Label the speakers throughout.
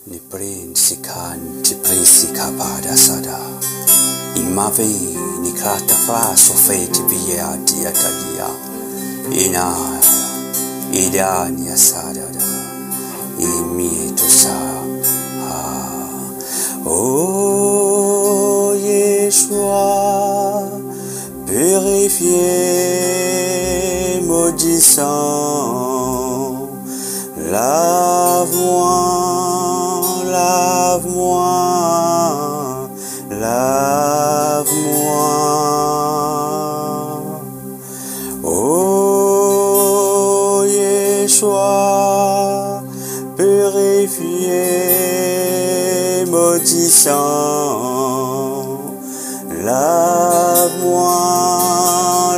Speaker 1: ni prin sikan ti prisika pada sada. Imave ni krata fra sofeti via dia tadia. Ina ida ni asada da. Imi to sa. Oh Yeshua, purifié, maudissant, lave-moi, lave-moi, lave-moi. Oh Yeshua, purifié, maudissant, lave-moi,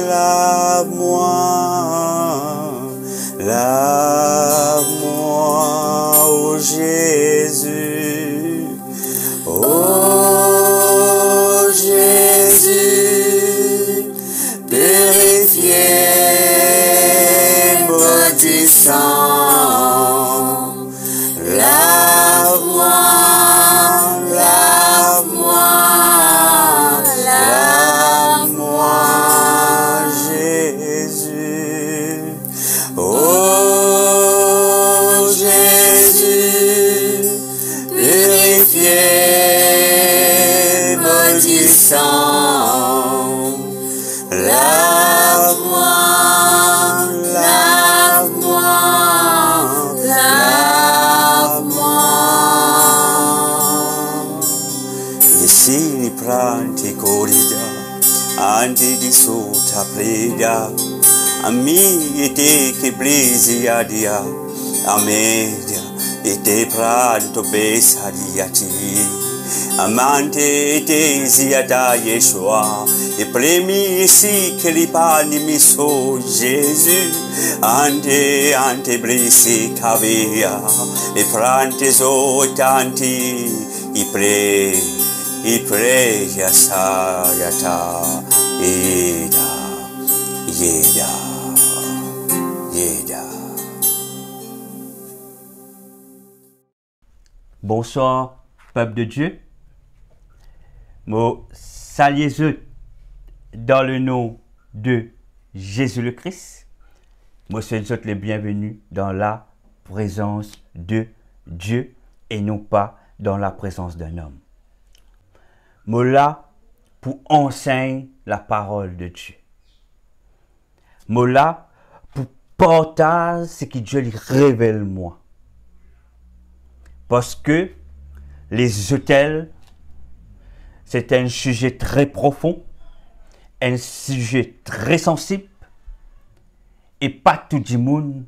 Speaker 1: lave-moi, lave-moi, oh Jésus, oh Jésus, purifié, maudissant, lave-moi, lave-moi, lave-moi, Jésus, oh Jésus, purifié, maudissant, lave-moi, lave-moi, lave-moi. Ici ni pranti corrida, anti di sota preda, ami ete che blisi adia, amedia ete pranto besadiati. Amante te ziada Yeshua, e premi ici che li pani mi so Gesù, ante blisi cavia, e prante so tanti, i pre yasayata, yeda.
Speaker 2: Bonsoir, peuple de Dieu. Moi, saluez-vous dans le nom de Jésus le Christ. Moi, souhaite les bienvenus dans la présence de Dieu et non pas dans la présence d'un homme. Moi, là, pour enseigner la parole de Dieu. Moi, là, pour partager ce que Dieu lui révèle moi. Parce que les autels, c'est un sujet très profond, un sujet très sensible, et pas tout le monde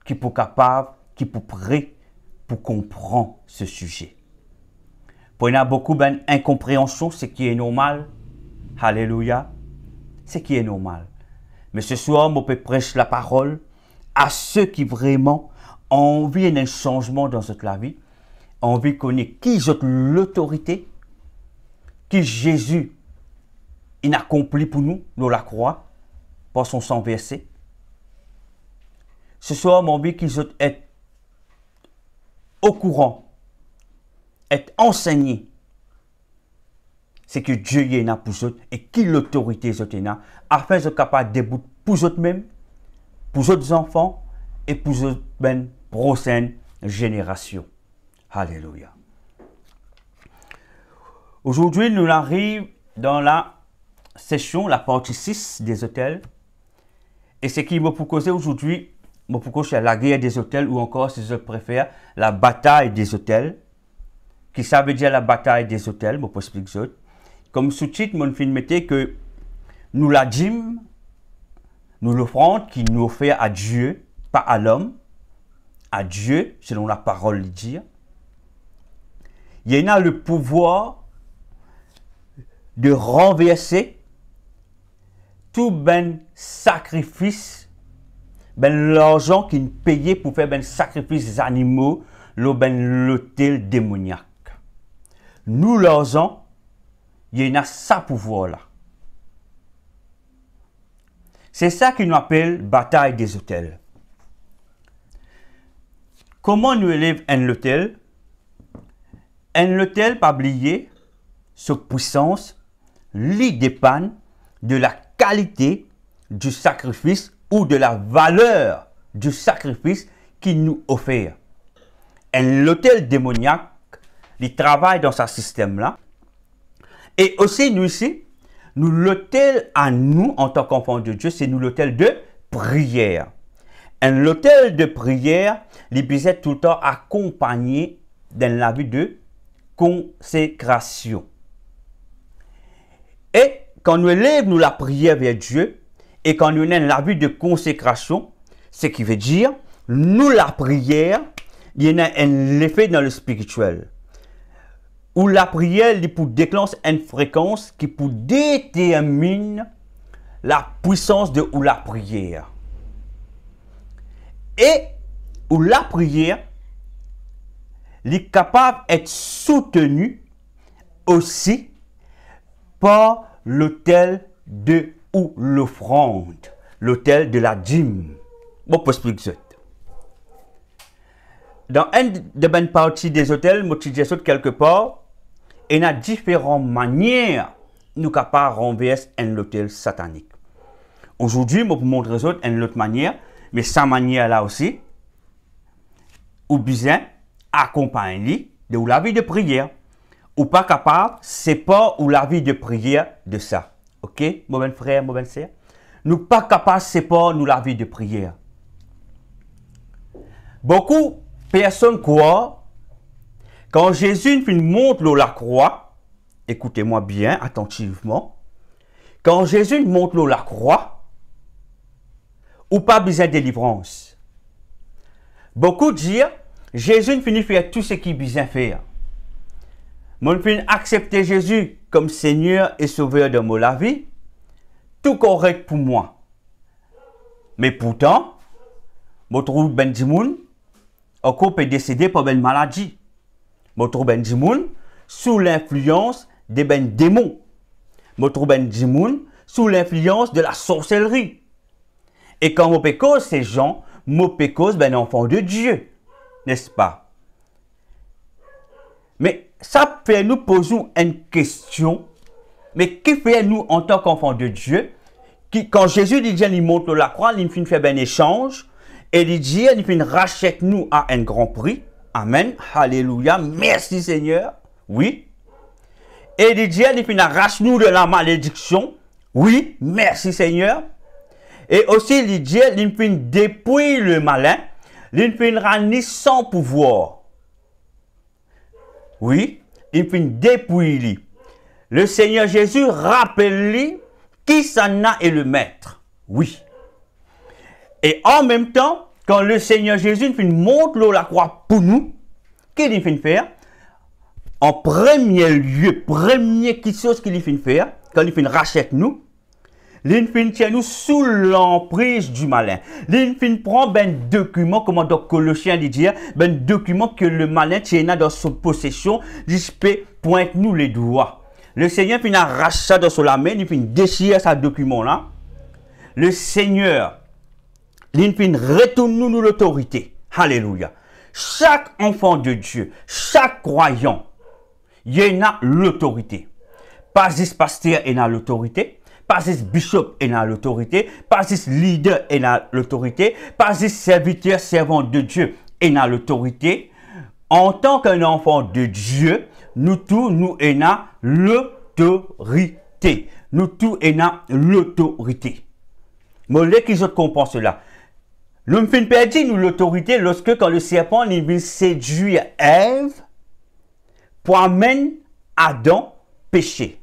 Speaker 2: qui peut capable, qui peut prêt pour comprendre ce sujet. Pour il y a beaucoup d'incompréhension, ce qui est normal. Alléluia. Ce qui est normal. Mais ce soir, on peut prêcher la parole à ceux qui vraiment ont envie d'un changement dans notre vie, ont envie de connaître qui est l'autorité, qui Jésus il accompli pour nous, dans la croix, par son sang versé. Ce soir, mon envie qu'ils soient au courant, être enseignés, c'est que Dieu y a pour eux et qui l'autorité est là, afin de capable de débouter pour eux-mêmes, pour leurs enfants et pour les prochaines générations. Alléluia. Aujourd'hui, nous arrivons dans la session, la partie 6 des hôtels. Et ce qui m'a causer aujourd'hui, c'est la guerre des hôtels ou encore, si je préfère, la bataille des hôtels. Qui ça veut dire la bataille des hôtels, je peux expliquer ça. Comme sous-titre, mon film mettait que nous la dîme, nous l'offrande qui nous offre à Dieu, pas à l'homme, à Dieu, selon la parole de Dieu. Il y en a le pouvoir de renverser tout ben sacrifice, ben l'argent qui nous payait pour faire ben sacrifice animaux, l'hôtel démoniaque. Nous, l'argent, il y en a ça pouvoir là. C'est ça qu'on appelle bataille des hôtels. Comment nous élève un hôtel? Un l'hôtel pas oublier, sa puissance, lui dépend de la qualité du sacrifice ou de la valeur du sacrifice qu'il nous offre. Un l'hôtel démoniaque, il travaille dans ce système-là. Et aussi, nous ici, nous l'hôtel à nous, en tant qu'enfants de Dieu, c'est nous l'hôtel de prière. Un l'hôtel de prière, il peut tout le temps accompagné dans la vie de consécration. Et quand nous élèvons la prière vers Dieu, et quand nous avons la vie de consécration, ce qui veut dire, nous la prière, il y a un effet dans le spirituel. Où la prière, il pour déclencher une fréquence qui pour déterminer la puissance de ou la prière. Et où la prière, il est capable d'être soutenu aussi par l'autel de ou l'offrande, l'autel de la dîme. Bon, pour expliquer ça. Dans une de bonnes parties des hôtels, je dis ça quelque part, il y a différentes manières nous capables de renverser un hôtel satanique. Aujourd'hui, je vais vous montrer une autre manière, mais cette manière-là aussi, ou besoin accompagner de la vie de prière. Ou pas capable, c'est pas ou la vie de prière de ça. Ok, mon bon frère, mon bonne sœur? Nous pas capables, c'est pas nous la vie de prière. Beaucoup de personnes croient, quand Jésus monte la croix, écoutez-moi bien, attentivement, quand Jésus monte la croix, ou pas besoin de délivrance. Beaucoup disent, Jésus finit faire tout ce qu'il besoin faire. Mon fin accepter Jésus comme Seigneur et Sauveur de ma vie, tout correct pour moi. Mais pourtant, je trouve ben du monde, encore peut décéder par une maladie. Je trouve ben du monde sous l'influence des ben démons. Je trouve ben du monde sous l'influence de la sorcellerie. Et quand je pécose ces gens, je pécose ben enfant de Dieu, n'est-ce pas? Mais ça fait nous poser une question. Mais qui fait nous en tant qu'enfants de Dieu? Quand Jésus dit il monte la croix, il fait un échange. Et il dit, il rachète nous à un grand prix. Amen. Alléluia. Merci Seigneur. Oui. Et il dit, il arrache nous de la malédiction. Oui. Merci Seigneur. Et aussi, il dit, il dépouille le malin. Il rend sans pouvoir. Oui. Il dépouille lui. Le Seigneur Jésus rappelle-lui qui s'en a est le maître. Oui. Et en même temps, quand le Seigneur Jésus monte la croix pour nous, qu'est-ce qu'il fait faire? En premier lieu, première chose qu'il fait faire, quand il rachète nous, il tient nous sous l'emprise du malin. Il prend ben document, comme dans Colossiens dit, ben document que le malin tient dans sa possession, il peut pointe nous les doigts. Le Seigneur arrache ça dans sa main, il déchire ce document-là. Le Seigneur, il retourne nous l'autorité. Alléluia. Chaque enfant de Dieu, chaque croyant, il y a l'autorité. Pas juste pasteur et l'autorité, pas juste bishop et l'autorité, pas juste leader et l'autorité, pas juste serviteur, servant de Dieu et l'autorité. En tant qu'un enfant de Dieu, nous tous, nous avons l'autorité. Nous tous avons l'autorité. Mais qui comprend cela? Nous fin perdu nous l'autorité lorsque quand le serpent il séduire Ève pour amener Adam péché.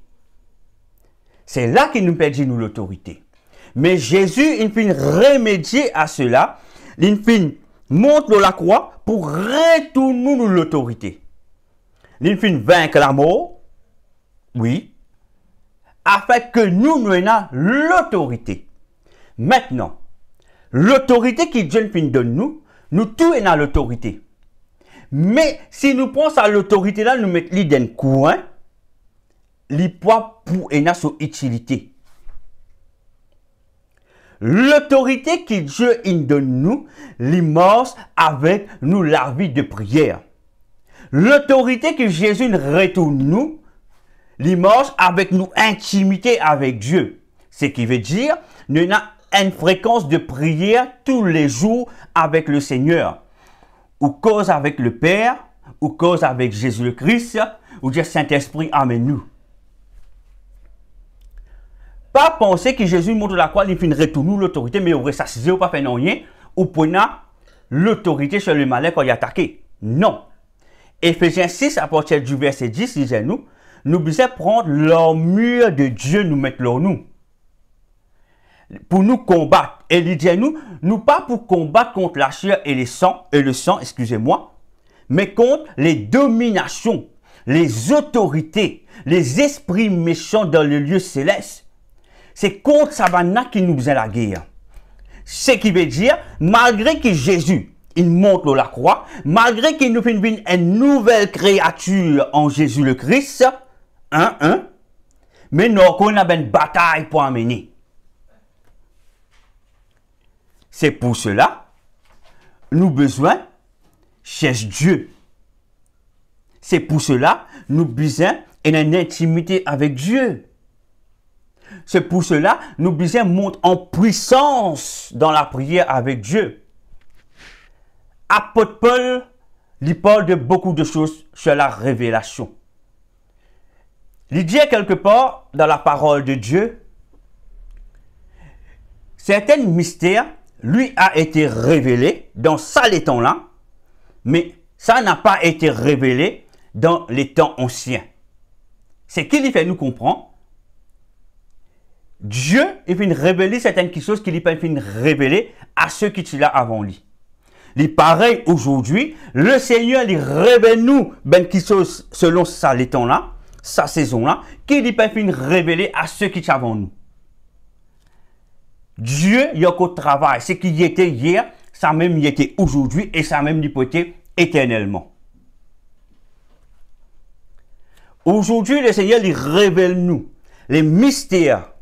Speaker 2: C'est là qu'il nous perdit nous l'autorité. Mais Jésus il fin remédier à cela, il fin monte la croix pour retourner nous l'autorité. Il fin vaincre la mort, oui, afin que nous ayons l'autorité. Maintenant, l'autorité qui Dieu donne nous tous avons l'autorité. Mais si nous pensons à l'autorité là, nous mettons dans un coin, les poids pour son utilité. L'autorité que Dieu donne nous, l'immense avec nous la vie de prière. L'autorité que Jésus retourne nous, l'image avec nous, intimité avec Dieu. Ce qui veut dire, nous avons une fréquence de prière tous les jours avec le Seigneur. Ou cause avec le Père, ou cause avec Jésus le Christ, ou dire Saint-Esprit, amène-nous. Pas penser que Jésus montre la croix, il fait retourner l'autorité, mais on ressuscite ou pas faire rien, ou prenant l'autorité sur le malin quand il est attaqué. Non. Éphésiens 6, à partir du verset 10, disait-nous, nous devons prendre l'armure de Dieu, nous mettre là nous. Pour nous combattre. Et il dit nous pas pour combattre contre la chair et le sang, excusez-moi, mais contre les dominations, les autorités, les esprits méchants dans le lieu céleste. C'est contre Savannah qui nous faisait la guerre. Ce qui veut dire, malgré que Jésus, il monte la croix, malgré qu'il nous fait une nouvelle créature en Jésus le Christ, mais nous avons une bataille pour amener. C'est pour cela, nous avons besoin chercher Dieu. C'est pour cela, nous avons besoin d'une intimité avec Dieu. C'est pour cela, nous avons besoin de monter en puissance dans la prière avec Dieu. Apôtre Paul, il parle de beaucoup de choses sur la révélation. Il dit quelque part dans la parole de Dieu, certains mystères lui a été révélé dans ça les temps-là, mais ça n'a pas été révélé dans les temps anciens. C'est qu'il fait nous comprendre. Dieu, il fait révéler certaines choses qu'il fait révéler à ceux qui sont là avant lui. Il est pareil aujourd'hui, le Seigneur il révèle nous ben qui sont selon ça les temps-là, sa saison-là, qu'il peut révéler à ceux qui sont avant nous. Dieu, il y a qu'au travail. Ce qui y était hier, ça même y était aujourd'hui et ça même y peut être éternellement. Aujourd'hui, le Seigneur, il révèle nous les mystères.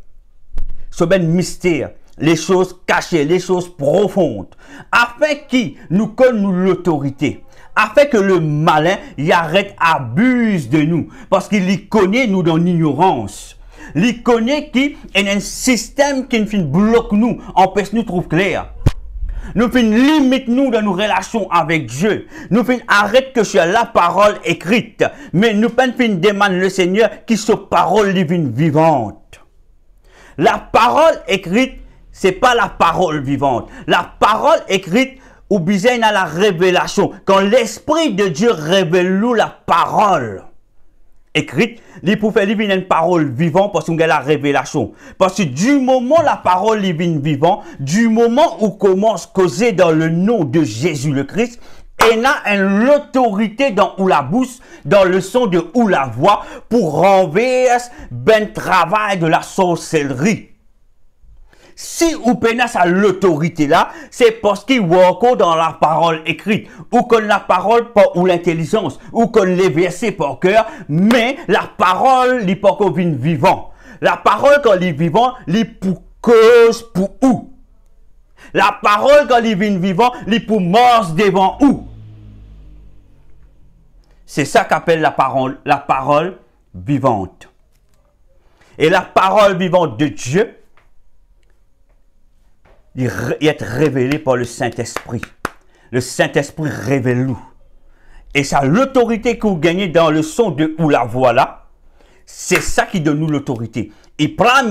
Speaker 2: Ce ben mystère, les choses cachées, les choses profondes, afin qu'il nous connaisse l'autorité. Afin que le malin y arrête, abuse de nous. Parce qu'il y connaît nous dans l'ignorance. Il connaît qu'il y a un système qui nous bloque nous, empêche nous de trouver clair. Nous fait limite nous dans nos relations avec Dieu. Nous fait arrête que sur la parole écrite. Mais nous fait demande le Seigneur qui soit parole divine vivante. La parole écrite, c'est pas la parole vivante. La parole écrite, ou bien à la révélation. Quand l'Esprit de Dieu révèle nous la parole écrite, il peut faire une parole vivante parce qu'on a la révélation. Parce que du moment la parole divine vivante, du moment où commence à causer dans le nom de Jésus le Christ, il a l'autorité dans ou la bouche, dans le son de ou la voix, pour renverser ben travail de la sorcellerie. Si ou penas à l'autorité là, c'est parce qu'il work dans la parole écrite, ou qu'on la parole par ou l'intelligence, ou qu'on les versets par cœur, mais la parole n'est pas comme vivant. La parole quand il est vivant, il pour cause pour où. La parole quand il est vivant, il pour mort devant où. C'est ça qu'appelle la parole vivante. Et la parole vivante de Dieu, il est révélé par le Saint-Esprit. Le Saint-Esprit révèle nous. Et ça, l'autorité que vous gagnez dans le son de ou la voix là, c'est ça qui donne nous l'autorité. Et prend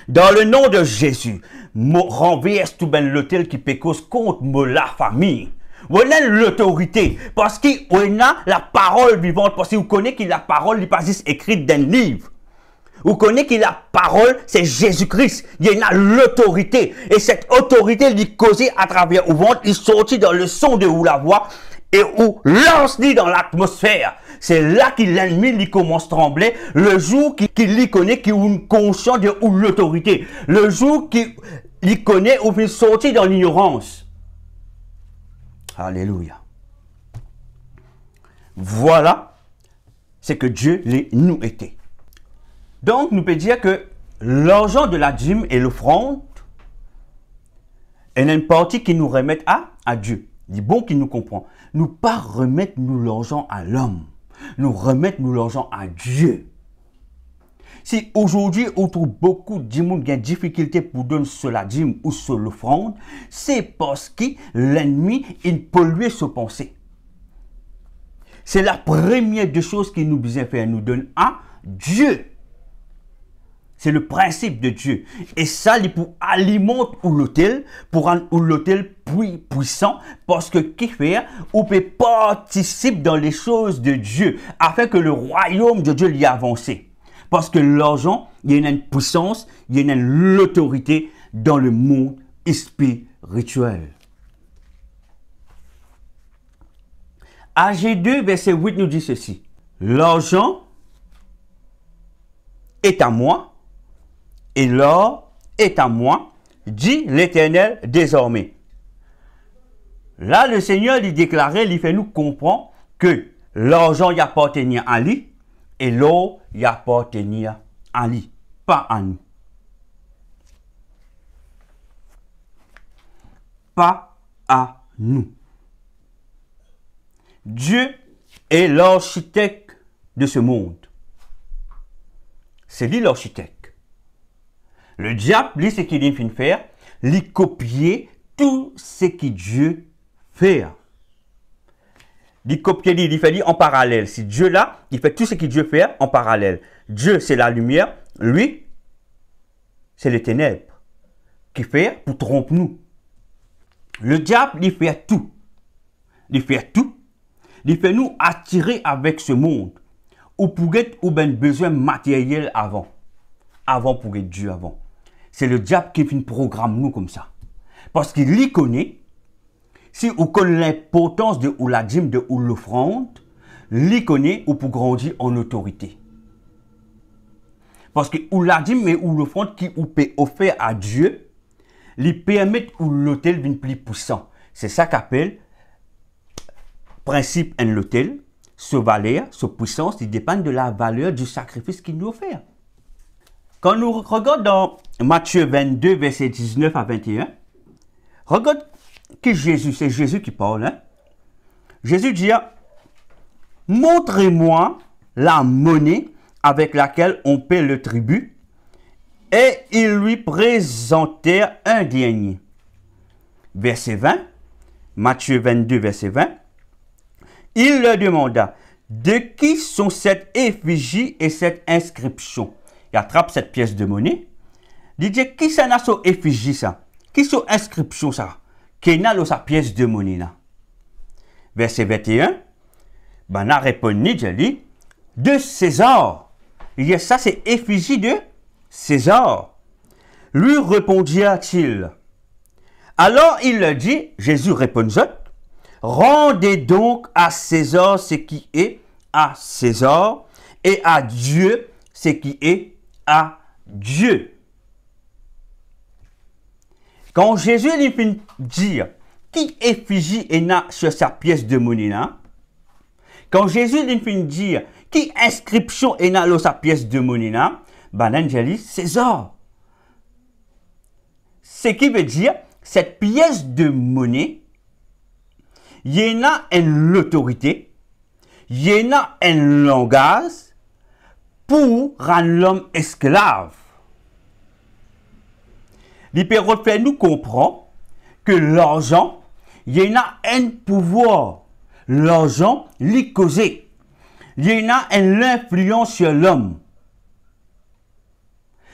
Speaker 2: dans le nom de Jésus, renverse tout ben l'autel qui peut cause contre la famille. Vous avez l'autorité parce qu'on a la parole vivante, parce que vous connaissez que la parole n'est pas juste écrite dans un livre. Vous connaissez que la parole, c'est Jésus-Christ. Il y a l'autorité. Et cette autorité, il est causée à travers le ventre, il sortit dans le son de ou la voix, et où lance-le dans l'atmosphère. C'est là que l'ennemi commence à trembler, le jour qu'il y connaît, qu'il est conscient de ou l'autorité. Le jour qu'il y connaît, où il sortit dans l'ignorance. Alléluia. Voilà ce que Dieu nous était. Donc, nous pouvons dire que l'argent de la dîme et l'offrande est une partie qui nous remet à Dieu. dit bon qui nous comprend, nous pas remettre nous l'argent à l'homme, nous remettre nous l'argent à Dieu. Si aujourd'hui, on trouve beaucoup de gens qui ont des difficultés pour donner cela dîme ou sur l'offrande, c'est parce que l'ennemi pollue ses pensées. C'est la première des choses qu'il nous besoin faire, nous donne à Dieu. C'est le principe de Dieu. Et ça, il pour alimenter l'autel, pour rendre l'autel puissant, parce que qui fait, on peut participer dans les choses de Dieu, afin que le royaume de Dieu y avance. Parce que l'argent, il y a une puissance, il y a une autorité dans le monde spirituel. AG2, verset 8 nous dit ceci. L'argent est à moi, et l'or est à moi, dit l'Éternel désormais. Là, le Seigneur lui déclarait, il fait nous comprendre que l'argent y appartenait à lui, et l'or y appartenait à lui, pas à nous. Pas à nous. Dieu est l'architecte de ce monde. C'est lui l'architecte. Le diable, lui, ce qu'il vient faire, il copier tout ce que Dieu fait. Il copie, il fait en parallèle. Si Dieu là, il fait tout ce que Dieu fait en parallèle. Dieu, c'est la lumière. Lui, c'est les ténèbres. Qui fait pour tromper nous. Le diable, il fait tout. Il fait tout. Il fait nous attirer avec ce monde. Ou pour être ou ben besoin matériel avant. Avant pour être Dieu avant. C'est le diable qui fait un programme nous comme ça. Parce qu'il y connaît. Si on connaît l'importance de ou la dîme de ou l'offrande, il connaît ou pour grandir en autorité. Parce que ou la dîme et ou l'offrande qui ou peut offrir à Dieu, lui permet ou l'autel d'une plus puissant. C'est ça qu'appelle principe en l'autel. Ce valeur, ce puissance, il dépend de la valeur du sacrifice qu'il nous offre. Quand nous regardons dans Matthieu 22, verset 19 à 21, regarde que Jésus, c'est Jésus qui parle. Hein? Jésus dit, montrez-moi la monnaie avec laquelle on paie le tribut. Et ils lui présentèrent un denier. Verset 20, Matthieu 22, verset 20. Il leur demanda, de qui sont cette effigie et cette inscription? Il attrape cette pièce de monnaie. Il dit, qui ça n'a son effigie ça? Qui sont inscription ça? Qui n'a sa pièce de monnaie là? Verset 21. Ben a répondu, dit, de César. Il dit, ça c'est effigie de César. Lui répondit-il. Alors il leur dit, Jésus répondit, rendez donc à César ce qui est à César et à Dieu ce qui est à Dieu. Quand Jésus lui fait dire qui effigie est là sur sa pièce de monnaie là, quand Jésus lui fait dire qui inscription est là sur sa pièce de monnaie là, ben l'angélie César. Ce qui veut dire cette pièce de monnaie, il y en a une autorité, il y en a un langage pour rendre l'homme esclave. L'hyperroute fait nous comprendre que l'argent, il y en a un pouvoir. L'argent, l'y causé. Il y en a une influence sur l'homme.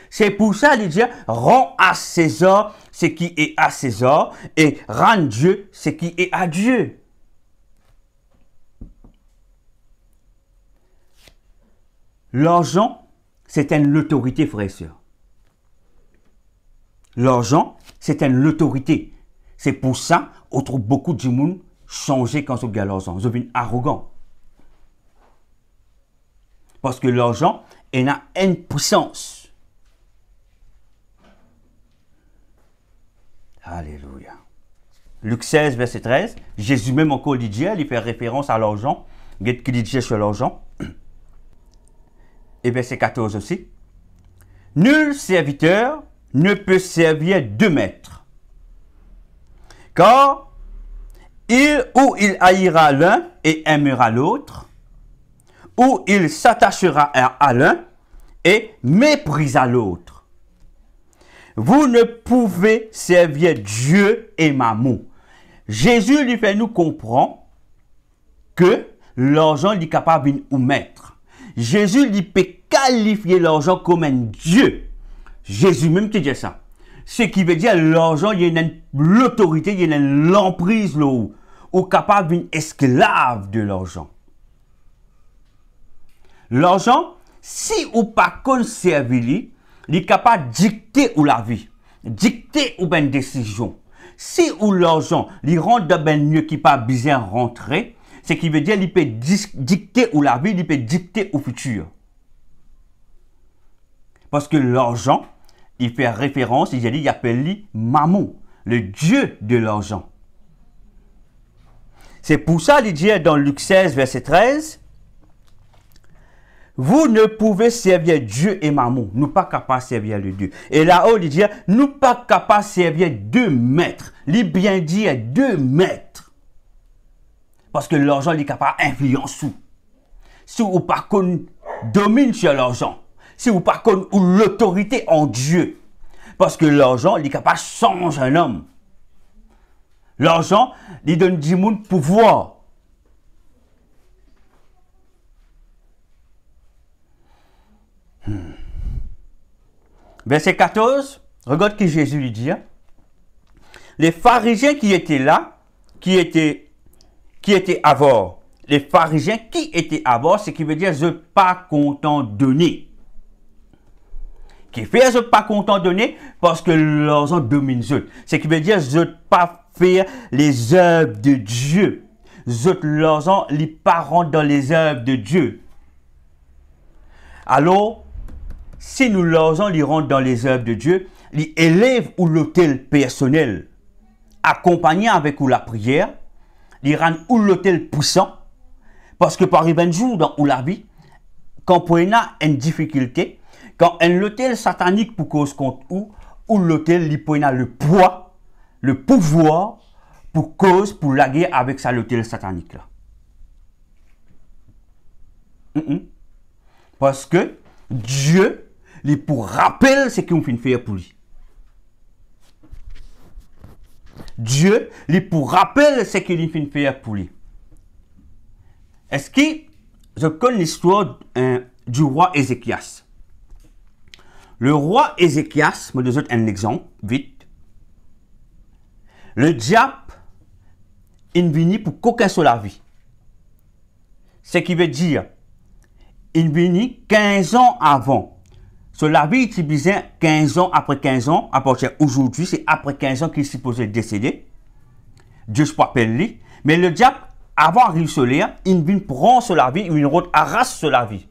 Speaker 2: C'est pour ça qu'il dit, rends à César ce qui est à César et rends Dieu ce qui est à Dieu. L'argent, c'est une autorité, frères et sœurs. L'argent, c'est une autorité. C'est pour ça qu'on trouve beaucoup de monde changer quand on gagne l'argent. Ils deviennent arrogants. Parce que l'argent, il a une puissance. Alléluia. Luc 16, verset 13. Jésus même encore dit, il fait référence à l'argent. Qu'est-ce qu'il dit sur l'argent? Et verset 14 aussi. Nul serviteur ne peut servir deux maîtres. Car il où il haïra l'un et aimera l'autre, où il s'attachera à l'un et méprisera l'autre. Vous ne pouvez servir Dieu et Mammon. Jésus lui fait nous comprendre que l'argent est capable de nous mettre. Jésus lui peut qualifier l'argent comme un Dieu. Jésus même te dit ça. Ce qui veut dire l'argent, il y a l'autorité, il y a l'emprise là ou capable d'une esclave de l'argent. L'argent, si ou pas conservé, il est capable de dicter ou la vie, dicter ou une décision. Si ou l'argent, il rentre dans un lieu qui pas bien rentrer, ce qui veut dire qu'il peut dicter ou la vie, il peut dicter au futur. Parce que l'argent, il fait référence, il appelle Mammon, le dieu de l'argent. C'est pour ça qu'il dit dans Luc 16, verset 13, vous ne pouvez servir Dieu et Mammon. Nous pas capables de servir le Dieu. Et là-haut, il dit, nous pas capables de servir deux maîtres. Il bien dit deux maîtres. Parce que l'argent est capable d'influencer. Si vous pas qu'on domine sur l'argent, si vous pas qu'on l'autorité en Dieu, parce que l'argent est capable de changer un homme. L'argent, il donne du monde pouvoir. Verset 14, regarde ce que Jésus lui dit. Les pharisiens qui étaient là, qui étaient à bord. Les pharisiens qui étaient à bord, ce qui veut dire je pas content de donner. Qui fait je pas content de donner parce que l'argent domine eux. Ce qui veut dire je pas faire les œuvres de Dieu. L'argent les parents dans les œuvres de Dieu. Alors, si nous l'argent les rentre dans les œuvres de Dieu, les élève ou l'hôtel personnel, accompagné avec ou la prière, les rend ou l'hôtel puissant, parce que par un jour dans ou la vie, quand on a une difficulté, quand un hôtel satanique pour cause contre ou l'hôtel li a le poids, le pouvoir pour cause pour la guerre avec ça l'hôtel satanique là. Parce que Dieu lui pour rappeler ce qu'on fait faire pour lui. Dieu lui pour rappeler ce qu'il fait faire pour lui. Est-ce que je connais l'histoire du roi Ézéchias? Le roi Ézéchias, je vais vous donner un exemple, vite. Le diable, il vient pour qu'aucun sur la vie. Ce qui veut dire, il vient 15 ans avant. Sur la vie, il disait 15 ans après 15 ans, à partir d'aujourd'hui, c'est après 15 ans qu'il est supposé décéder. Dieu se rappelle lui. Mais le diable, avant d'arriver sur l'air, il vient prendre sur la vie, il vient arracher sur la vie.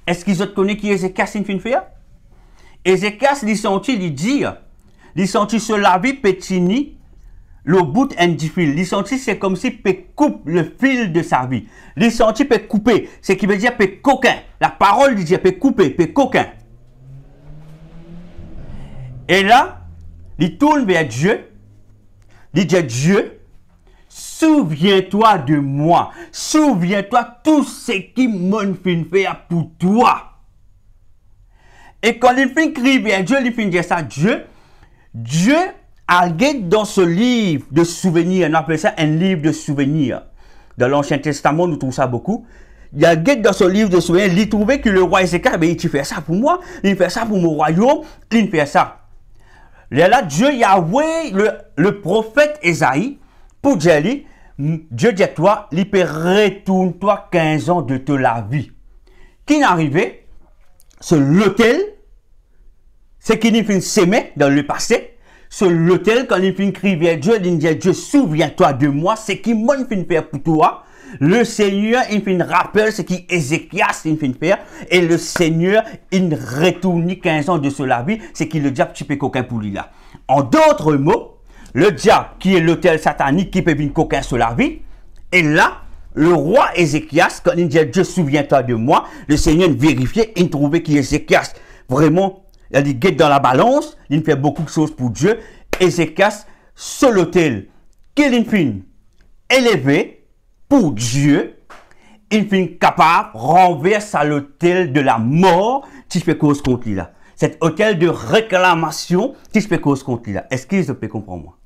Speaker 2: Est-ce qu'ils ont connu qui Ézéchias il fait faire? Ézéchias, il senti, il dit, il senti sur la vie pétini, le bout du fil. Il senti, c'est comme si il coupe le fil de sa vie. Il senti, il peut couper, ce qui veut dire peut coquin. La parole dit, il peut couper, peut coquin. Et là, il tourne vers Dieu, il dit, Dieu, souviens-toi de moi. Souviens-toi tout ce qui m'a fait pour toi. Et quand il fait crier à Dieu, il fait dire ça, Dieu a dans ce livre de souvenirs, on appelle ça un livre de souvenirs. Dans l'Ancien Testament, nous trouvons ça beaucoup. Il y a dans ce livre de souvenirs, il trouvait que le roi Ézéchias, il fait ça pour moi, il fait ça pour mon royaume, il fait ça. Là, Dieu Yahweh, le prophète Ésaïe, pour dire, Dieu dit à toi, il peut retourne-toi 15 ans de ta vie. Qui n'est arrivé? C'est l'autel, c'est qui nous fait s'aimer dans le passé. C'est l'autel, quand il fait crier vers Dieu, il dit Dieu, souviens-toi de moi, c'est qui m'a fait faire pour toi. Le Seigneur, il fait rappel, ce qui Ézéchias, il fait faire. Et le Seigneur, il retourne 15 ans de cela vie, c'est qui le diable, tu peux coquin pour lui là. En d'autres mots, le diable, qui est l'autel satanique, qui peut venir coquin sur la vie, et là, le roi Ézéchias, quand il dit Dieu, souviens-toi de moi, le Seigneur vérifiait, il trouvait qu'Ézéchias, vraiment, il guette dans la balance, il fait beaucoup de choses pour Dieu. Ézéchias, sur l'autel, qu'il fait, élevé pour Dieu, il finit capable de renverser à l'autel de la mort qui fait cause contre lui là. Cet hôtel de réclamation qui fait cause contre lui là. Est-ce qu'il se peut comprendre moi?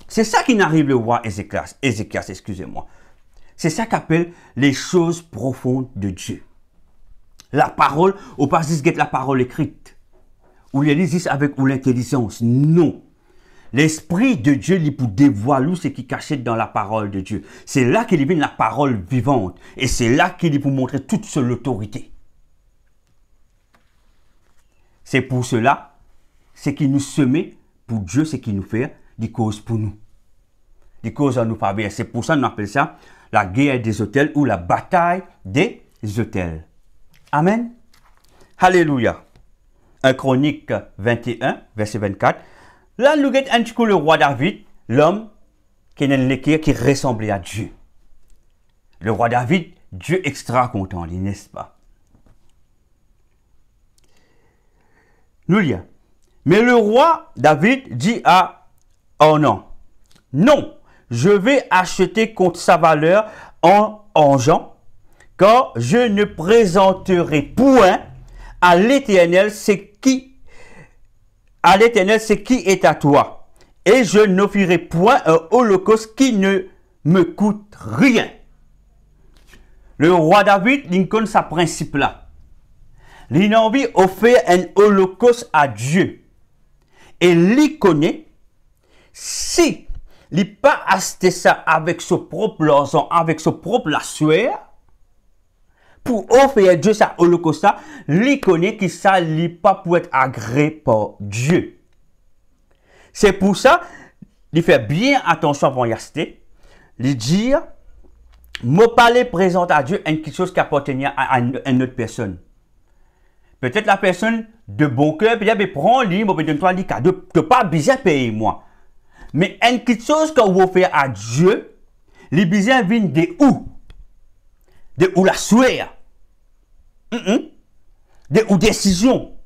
Speaker 2: C'est ça qui n'arrive le roi Ézéchias, excusez-moi. C'est ça qu'appelle les choses profondes de Dieu. La parole, ou pas juste la parole écrite. Ou les lisent avec ou l'intelligence. Non. L'Esprit de Dieu lui pour dévoiler ce qui est caché dans la parole de Dieu. C'est là qu'il vient la parole vivante. Et c'est là qu'il pour montrer toute son autorité. C'est pour cela, ce qui nous semait pour Dieu, ce qui nous fait, des causes pour nous. Des causes à nous pas bien. C'est pour ça qu'on appelle ça la guerre des autels ou la bataille des autels. Amen. Alléluia. 1 Chronique 21, verset 24. Là, nous avons un petit coup le roi David, l'homme qui ressemblait à Dieu. Le roi David, Dieu extra content, n'est-ce pas? Nous lisons. Mais le roi David dit à Ornan, non, je vais acheter contre sa valeur en argent, car je ne présenterai point à l'Éternel ce qui est à toi, et je n'offrirai point un holocauste qui ne me coûte rien. Le roi David, Lincoln, sa principe là. Il a envie d'offrir un holocauste à Dieu. Et il connaît, si il n'a pas acheté ça avec son propre argent, avec son propre sueur, pour offrir à Dieu ça holocauste, il connaît que ça n'est pas pour être agréé par Dieu. C'est pour ça, il fait bien attention avant d'y acheter, il dit, me parler présente à Dieu quelque chose qui appartient à une autre personne. Peut-être la personne de bon cœur, peut-être prend libre, peut-être toi les cadeaux, de pas besoin de payer moi. Mais quelque chose que vous faites à Dieu, les besoins viennent de où? De où la souhait? De où décision?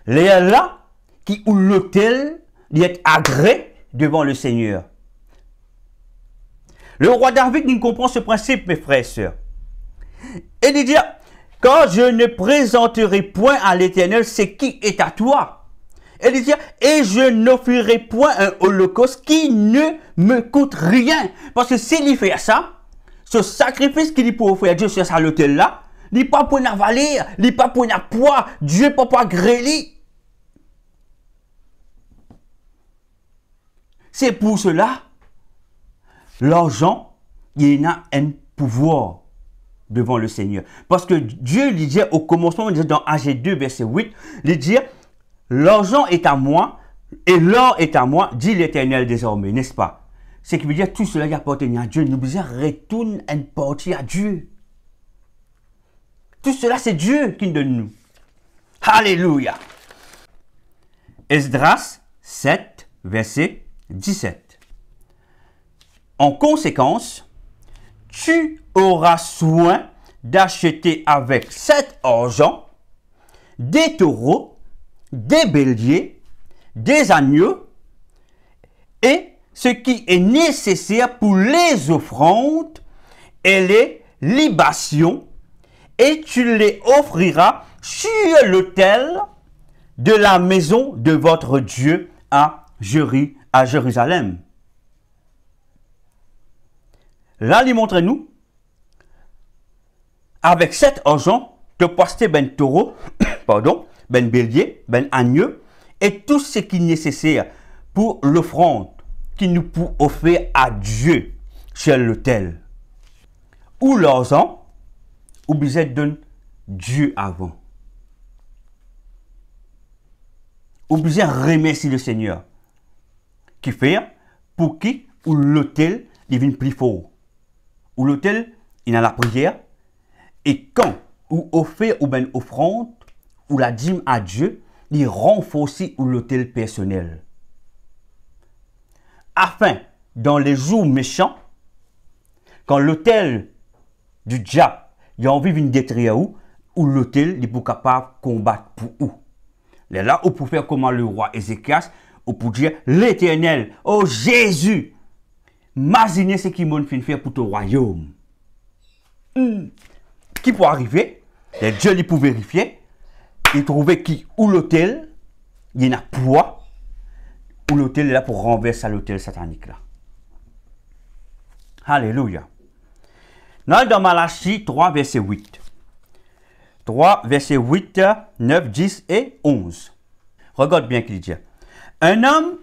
Speaker 2: Les là qui ou l'autel est agréé devant le Seigneur. Le roi David il comprend ce principe, mes frères et sœurs. Et il dit, quand je ne présenterai point à l'Éternel ce qui est à toi. Et il dit, et je n'offrirai point un holocauste qui ne me coûte rien. Parce que s'il fait ça, ce sacrifice qu'il peut offrir à Dieu sur cet autel là, il n'est pas pour la valeur, il n'est pas pour la poids, Dieu ne peut pas grêler. C'est pour cela, l'argent, il a un pouvoir devant le Seigneur. Parce que Dieu lui dit au commencement, dans AG2, verset 8, il dit, l'argent est à moi et l'or est à moi, dit l'Éternel désormais, n'est-ce pas? Ce qui veut dire tout cela qui appartient à Dieu, nous devons retourner une partie à Dieu. Tout cela, c'est Dieu qui nous donne nous. Alléluia. Esdras 7, verset 17. En conséquence, tu auras soin d'acheter avec cet argent des taureaux, des béliers, des agneaux et ce qui est nécessaire pour les offrandes et les libations, et tu les offriras sur l'autel de la maison de votre Dieu à Jérusalem. Là, il montre-nous, avec cet argent, de poster ben taureau, pardon, ben bélier, ben agneau, et tout ce qui est nécessaire pour l'offrande qui nous peut offrir à Dieu sur l'autel. Ou l'argent, ou besoin de donner Dieu avant. Ou besoin de remercier le Seigneur. Qui fait, pour qui, ou l'autel devient plus fort. Ou l'autel, il a la prière, et quand, ou offert, ou ben offrande, ou la dîme à Dieu, il renforce ou l'autel personnel. Afin, dans les jours méchants, quand l'autel du diable, il a envie de détruire ou l'autel, il est capable de combattre pour où. Là, où pour faire comment le roi Ézéchias, ou pour dire l'Éternel, oh Jésus, imaginez ce qui m'a fait faire pour ton royaume. Qui peut arriver, les dieux ils peuvent vérifier, ils trouvaient qui ou l'autel, il y en a poids, ou l'autel est là pour renverser l'autel satanique là. Alléluia. Dans Malachie 3, verset 8. 3, verset 8, 9, 10 et 11. Regarde bien qu'il dit. Un homme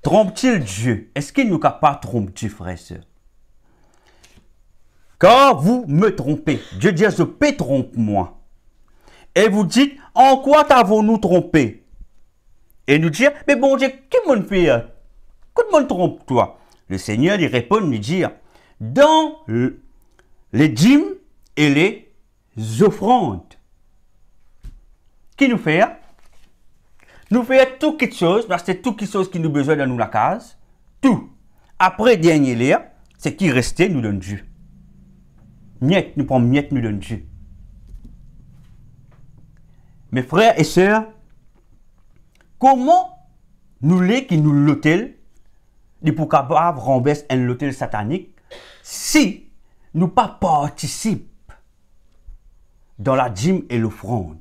Speaker 2: trompe-t-il Dieu? Est-ce qu'il nous capable de tromper Dieu, frère et soeur? Quand vous me trompez, Dieu dit, je peux tromper moi. Et vous dites, en quoi t'avons-nous trompé? Et nous dire, mais bon Dieu, qui m'a fait? Qui m'a trompe toi? Le Seigneur lui répond, lui dit, dans les dîmes et les offrandes. Qui nous fait? Nous fait tout quelque chose, parce que c'est tout quelque chose qui nous besoin dans nous la case. Tout. Après, dernier l'air, ce qui restait, nous donne Dieu. Miette, nous prenons miette, nous donne Dieu. Mes frères et sœurs, comment nous les qui nous l'hôtel, nous pour capable renverser un l'hôtel satanique, si nous pas participons dans la dîme et l'offrande.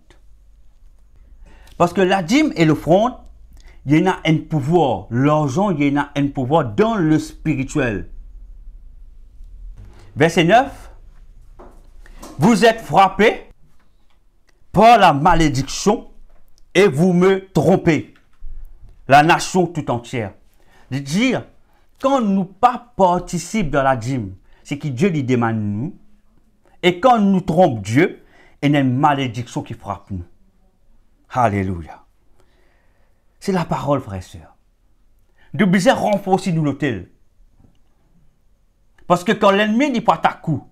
Speaker 2: Parce que la dîme et l'offrande, il y en a un pouvoir. L'argent, il y en a un pouvoir dans le spirituel. Verset 9. Vous êtes frappés par la malédiction et vous me trompez. La nation tout entière. De dire, quand nous pas participons dans la dîme, c'est que Dieu lui demande nous. Et quand nous trompons Dieu, il y a une malédiction qui frappe nous. Alléluia. C'est la parole, frère et sœur. Nous devons renforcer nous l'autel. Parce que quand l'ennemi n'est pas à coup,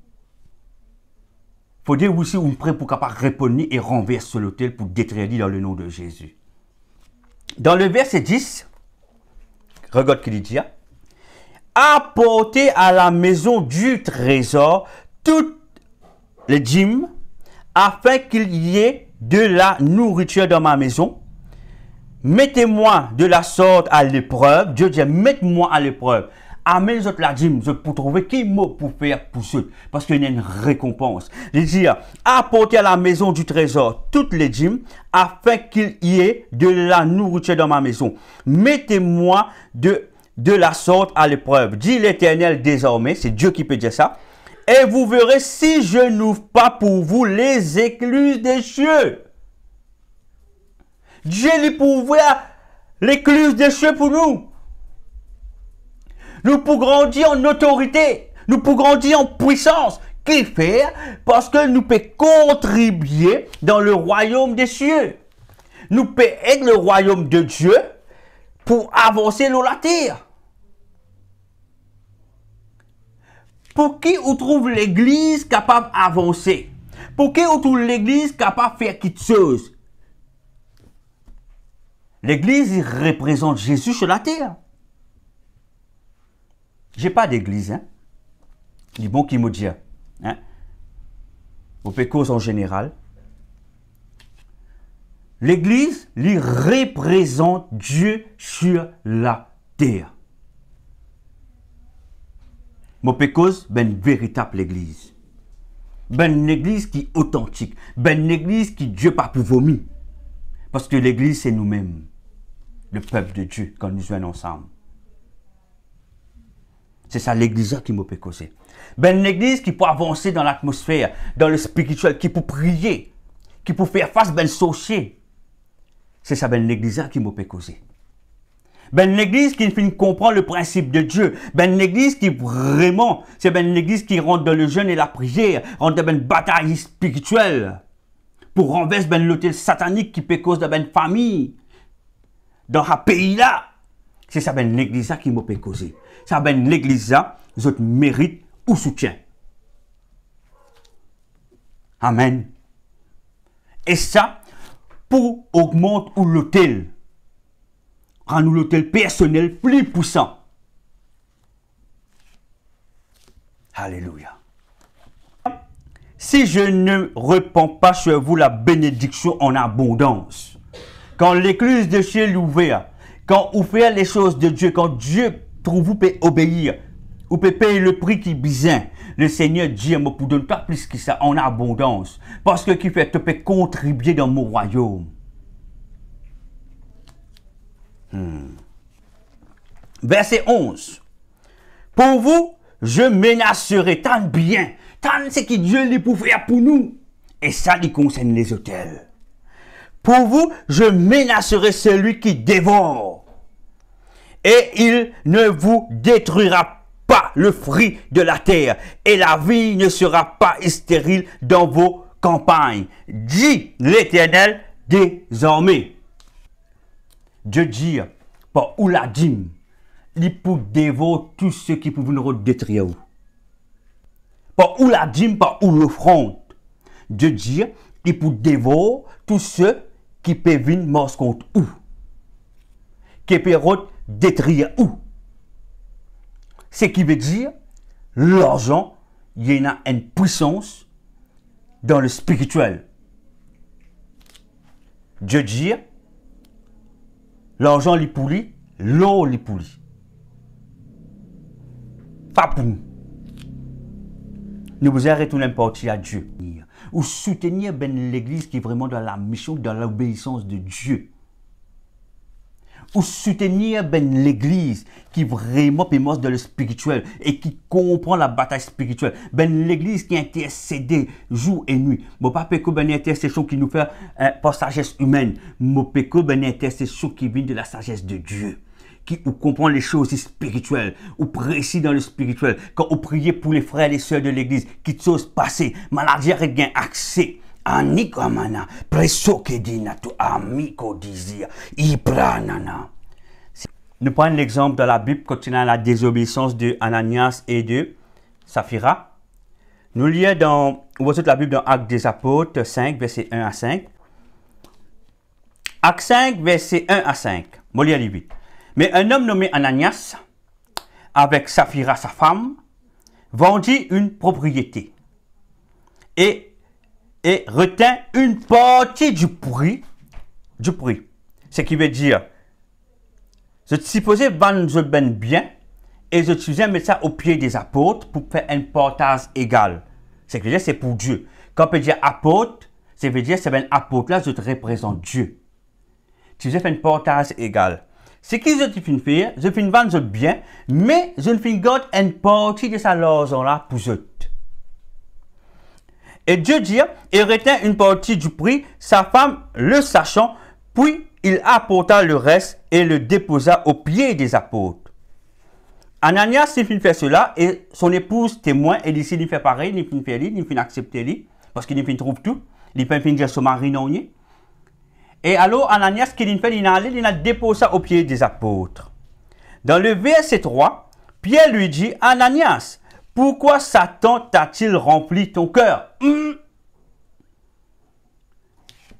Speaker 2: il faut dire aussi on prêt pour capable répondre et renverser l'autel pour détruire dans le nom de Jésus. Dans le verset 10, regarde qu'il dit, apportez à la maison du trésor toutes les dîmes afin qu'il y ait de la nourriture dans ma maison. Mettez-moi de la sorte à l'épreuve. Dieu dit, mettez-moi à l'épreuve. Amène la dîme, je peux trouver qui mot pour faire pour ceux. Parce qu'il y a une récompense. Il dit, apportez à la maison du trésor toutes les dîmes afin qu'il y ait de la nourriture dans ma maison. Mettez-moi de la sorte à l'épreuve. Dit l'Éternel désormais, c'est Dieu qui peut dire ça. Et vous verrez si je n'ouvre pas pour vous les écluses des cieux. Dieu lui pour ouvrir l'écluse des cieux pour nous. Nous pour grandir en autorité. Nous pour grandir en puissance. Qu'il fait? Parce que nous pouvons contribuer dans le royaume des cieux. Nous pouvons être le royaume de Dieu pour avancer dans la terre. Pour qui on trouve l'église capable d'avancer? Pour qui on trouve l'église capable de faire quelque chose? L'église représente Jésus sur la terre. J'ai pas d'église, hein. Il est bon qui me dit, hein. Au pécos en général. L'église lui représente Dieu sur la terre. Mon pécos, ben véritable église. Ben une église qui est authentique. Ben une église qui Dieu pas pour vomir. Parce que l'église c'est nous-mêmes. Le peuple de Dieu quand nous sommes ensemble. C'est ça l'église qui m'a pécosé. Ben une église qui peut avancer dans l'atmosphère, dans le spirituel, qui peut prier, qui peut faire face ben sorcier. C'est ça ben l'église qui m'a pécosé. Ben l'église qui finit comprendre le principe de Dieu. Ben l'église qui vraiment, c'est ben l'église qui rentre dans le jeûne et la prière, rentre dans une bataille spirituelle pour renverser ben l'autel satanique qui peut cause de ben famille dans un pays là. C'est ça ben l'église qui m'a causé. Ça ben l'église là, vous mérite ou soutien. Amen. Et ça pour augmenter l'autel. Rends-nous l'autel personnel plus puissant. Alléluia. Si je ne répands pas sur vous la bénédiction en abondance, quand l'écluse de ciel est ouverte, Quand vous faites les choses de Dieu, quand Dieu trouve vous peut obéir, vous pouvez payer le prix qui besoin. Le Seigneur dit, moi, pour donner pas plus que ça en abondance. Parce que qui fait, tu peux contribuer dans mon royaume. Verset 11. Pour vous, je menacerai tant bien, tant ce que Dieu lui pour faire pour nous. Et ça, il concerne les autels. Pour vous, je menacerai celui qui dévore. Et il ne vous détruira pas le fruit de la terre. Et la vie ne sera pas stérile dans vos campagnes. Dit l'Éternel désormais. Dieu dit, par où la dîme, il pour dévorer tous ceux qui peuvent nous détruire. Par où la dîme, par où l'offrande. Dieu dit, il pour dévorer tous ceux qui peuvent venir mort contre où. Qui peuvent détruire où. Ce qui veut dire, l'argent, il y a une puissance dans le spirituel. Dieu dit, l'argent li pourri, l'eau li pourri. Pas pour nous. Nous vous retourner partie à Dieu. Ou soutenir ben l'église qui est vraiment dans la mission, dans l'obéissance de Dieu. Ou soutenir ben l'église qui vraiment pémence dans le spirituel et qui comprend la bataille spirituelle. Ben l'église qui intercède jour et nuit. Bon pas que ben intercession qui nous fait par sagesse humaine, mais que ben intercession qui vient de la sagesse de Dieu. Qui ou comprend les choses spirituelles, ou précis dans le spirituel. Quand vous priez pour les frères et les sœurs de l'église, qui te chose passer, maladie a gain accès. Anikamana, presso que dina tu amico dizia, ibranana. Nous prenons l'exemple dans la Bible concernant la désobéissance de Ananias et de Saphira. Nous lisons dans la Bible dans Actes des Apôtres 5, verset 1 à 5. Actes 5, verset 1 à 5. Je lis vite. Mais un homme nommé Ananias, avec Saphira sa femme, vendit une propriété et retint une partie du prix. Ce qui veut dire, je supposais vendre ben bien et je suis mettre ça au pied des apôtres pour faire un partage égal. Ce qui veut dire, c'est pour Dieu. Quand on peut dire apôtre, ça veut dire, c'est ben apôtre là, je te représente Dieu. Tu fais un partage égal. Ce que je finis faire, je finis vendre bien, mais je ne finis garder une partie de sa l'argent là pour eux. Et Dieu dit, il retint une partie du prix, sa femme le sachant, puis il apporta le reste et le déposa aux pieds des apôtres. Ananias, il finit faire cela, et son épouse témoin, et ici, il fait pareil, il finit faire, il finit accepter lui, parce qu'il finit trouve tout, il finit dire son mari non. Et alors, Ananias, qu'il fait, il a déposé aux pieds des apôtres. Dans le verset 3, Pierre lui dit, Ananias, pourquoi Satan t'a-t-il rempli ton cœur?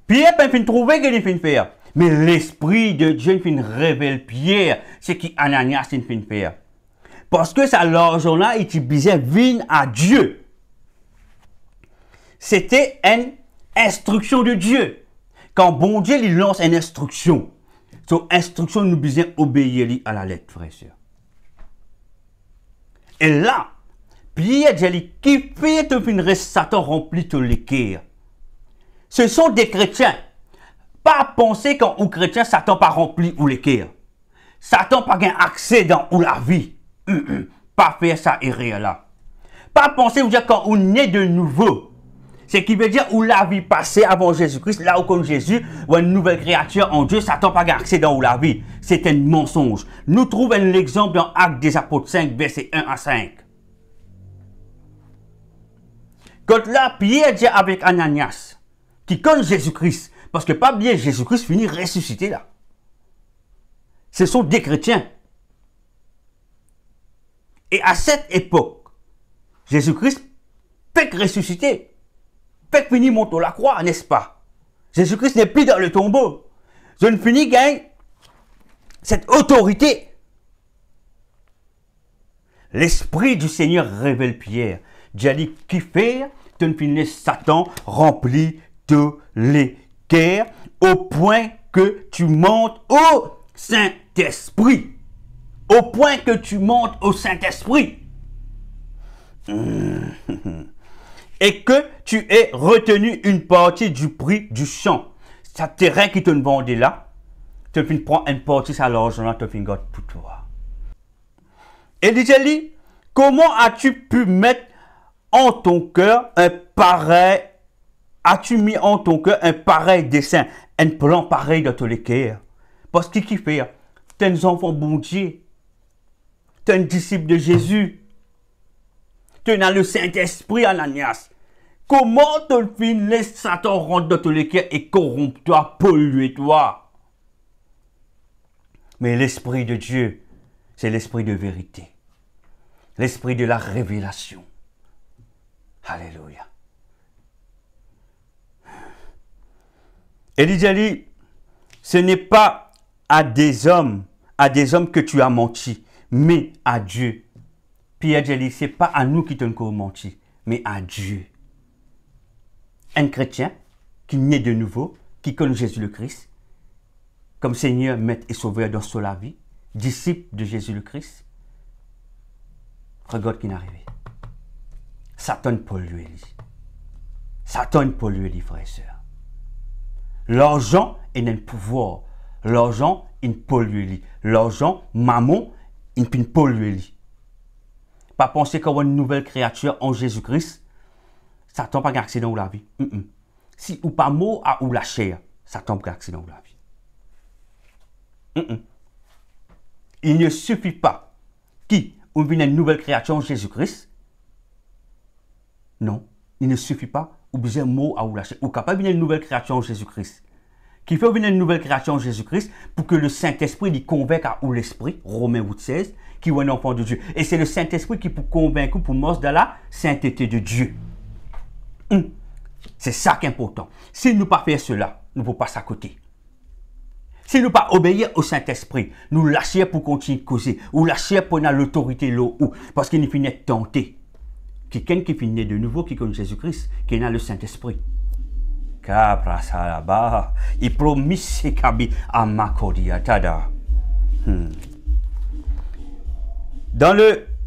Speaker 2: Pierre peut trouver qu'il finit faire. Mais l'Esprit de Dieu finit révèle Pierre ce qui Ananias finit faire. Parce que ça l'argent là, il disait vigne à Dieu. C'était une instruction de Dieu. Quand bon Dieu il lance une instruction, son instruction nous besoin obéir à la lettre, frère et sœur. Et là, Pierre dit, qui fait que Satan remplit tout les cœurs? Ce sont des chrétiens. Pas penser quand on chrétien, Satan pas rempli ou les cœurs. Satan pas gain accès dans ou la vie. Pas faire ça erreur là. Pas penser ou dire quand on est de nouveau. Ce qui veut dire où la vie passée avant Jésus-Christ, là où comme Jésus, ou une nouvelle créature en Dieu, Satan pas gain accès dans ou la vie. C'est un mensonge. Nous trouvons l'exemple dans Actes des Apôtres 5, verset 1 à 5. Quand là, Pierre dit avec Ananias, qui connaît Jésus-Christ, parce que pas bien Jésus-Christ finit ressuscité là. Ce sont des chrétiens. Et à cette époque, Jésus-Christ fait ressusciter. Fait finir monter la croix, n'est-ce pas? Jésus-Christ n'est plus dans le tombeau. Je ne finis gagne cette autorité. L'Esprit du Seigneur révèle Pierre. Dieu dit, qui fait, tu ne finis Satan rempli de les cœurs au point que tu montes au Saint Saint-Esprit. Au point que tu montes au Saint-Esprit. Et que tu aies retenu une partie du prix du champ. Ça terrain qui te vendait là, tu prends une partie de l'argent, tu fais garde pour toi. Et dit, comment as-tu pu mettre en ton cœur un pareil, as-tu mis en ton cœur un pareil dessein, un plan pareil dans tous les cœurs? Parce que qui fait, tu es un enfant bon Dieu, tu es un disciple de Jésus, tu as le Saint-Esprit, Ananias. Comment te laisse Satan rentrer dans tous les cœurs et corrompre toi, polluer toi? Mais l'Esprit de Dieu, c'est l'Esprit de vérité. L'Esprit de la révélation. Alléluia. Élisée dit, ce n'est pas à des hommes que tu as menti, mais à Dieu. Pierre dit, ce n'est pas à nous qui t'avons menti, mais à Dieu. Un chrétien qui naît de nouveau, qui connaît Jésus le Christ, comme Seigneur, Maître et Sauveur dans sa vie, disciple de Jésus le Christ, regarde qui est arrivé. Satan pollue lui. Satan pollue lui, frères et sœurs. L'argent est un pouvoir. L'argent, il pollue lui. L'argent, maman, il pollue lui. Pas penser qu'on a une nouvelle créature en Jésus-Christ, Satan pas d'accident ou la vie. Si ou pas mot à ou la chair, Satan pas d'accident ou la vie. Il ne suffit pas qu'on vienne une nouvelle créature en Jésus-Christ. Non, il ne suffit pas ou besoin mot à ou la chair. Ou capable une nouvelle créature en Jésus-Christ. Qui fait venir une nouvelle création en Jésus-Christ pour que le Saint-Esprit lui convainque à ou l'Esprit, Romains 8,16, qui est un enfant de Dieu. Et c'est le Saint-Esprit qui peut convaincre pour marcher dans la sainteté de Dieu. C'est ça qui est important. Si nous ne pas faire cela, nous ne pouvons pas s'accoter. Si nous ne pas obéir au Saint-Esprit, nous lâcher pour continuer à causer, ou lâcher pour l'autorité là où, parce qu'il finit de tenter. Quelqu'un qui finit de nouveau, qui connaît Jésus-Christ, qui a le Saint-Esprit. Il promet ses kabi à Makodiatada.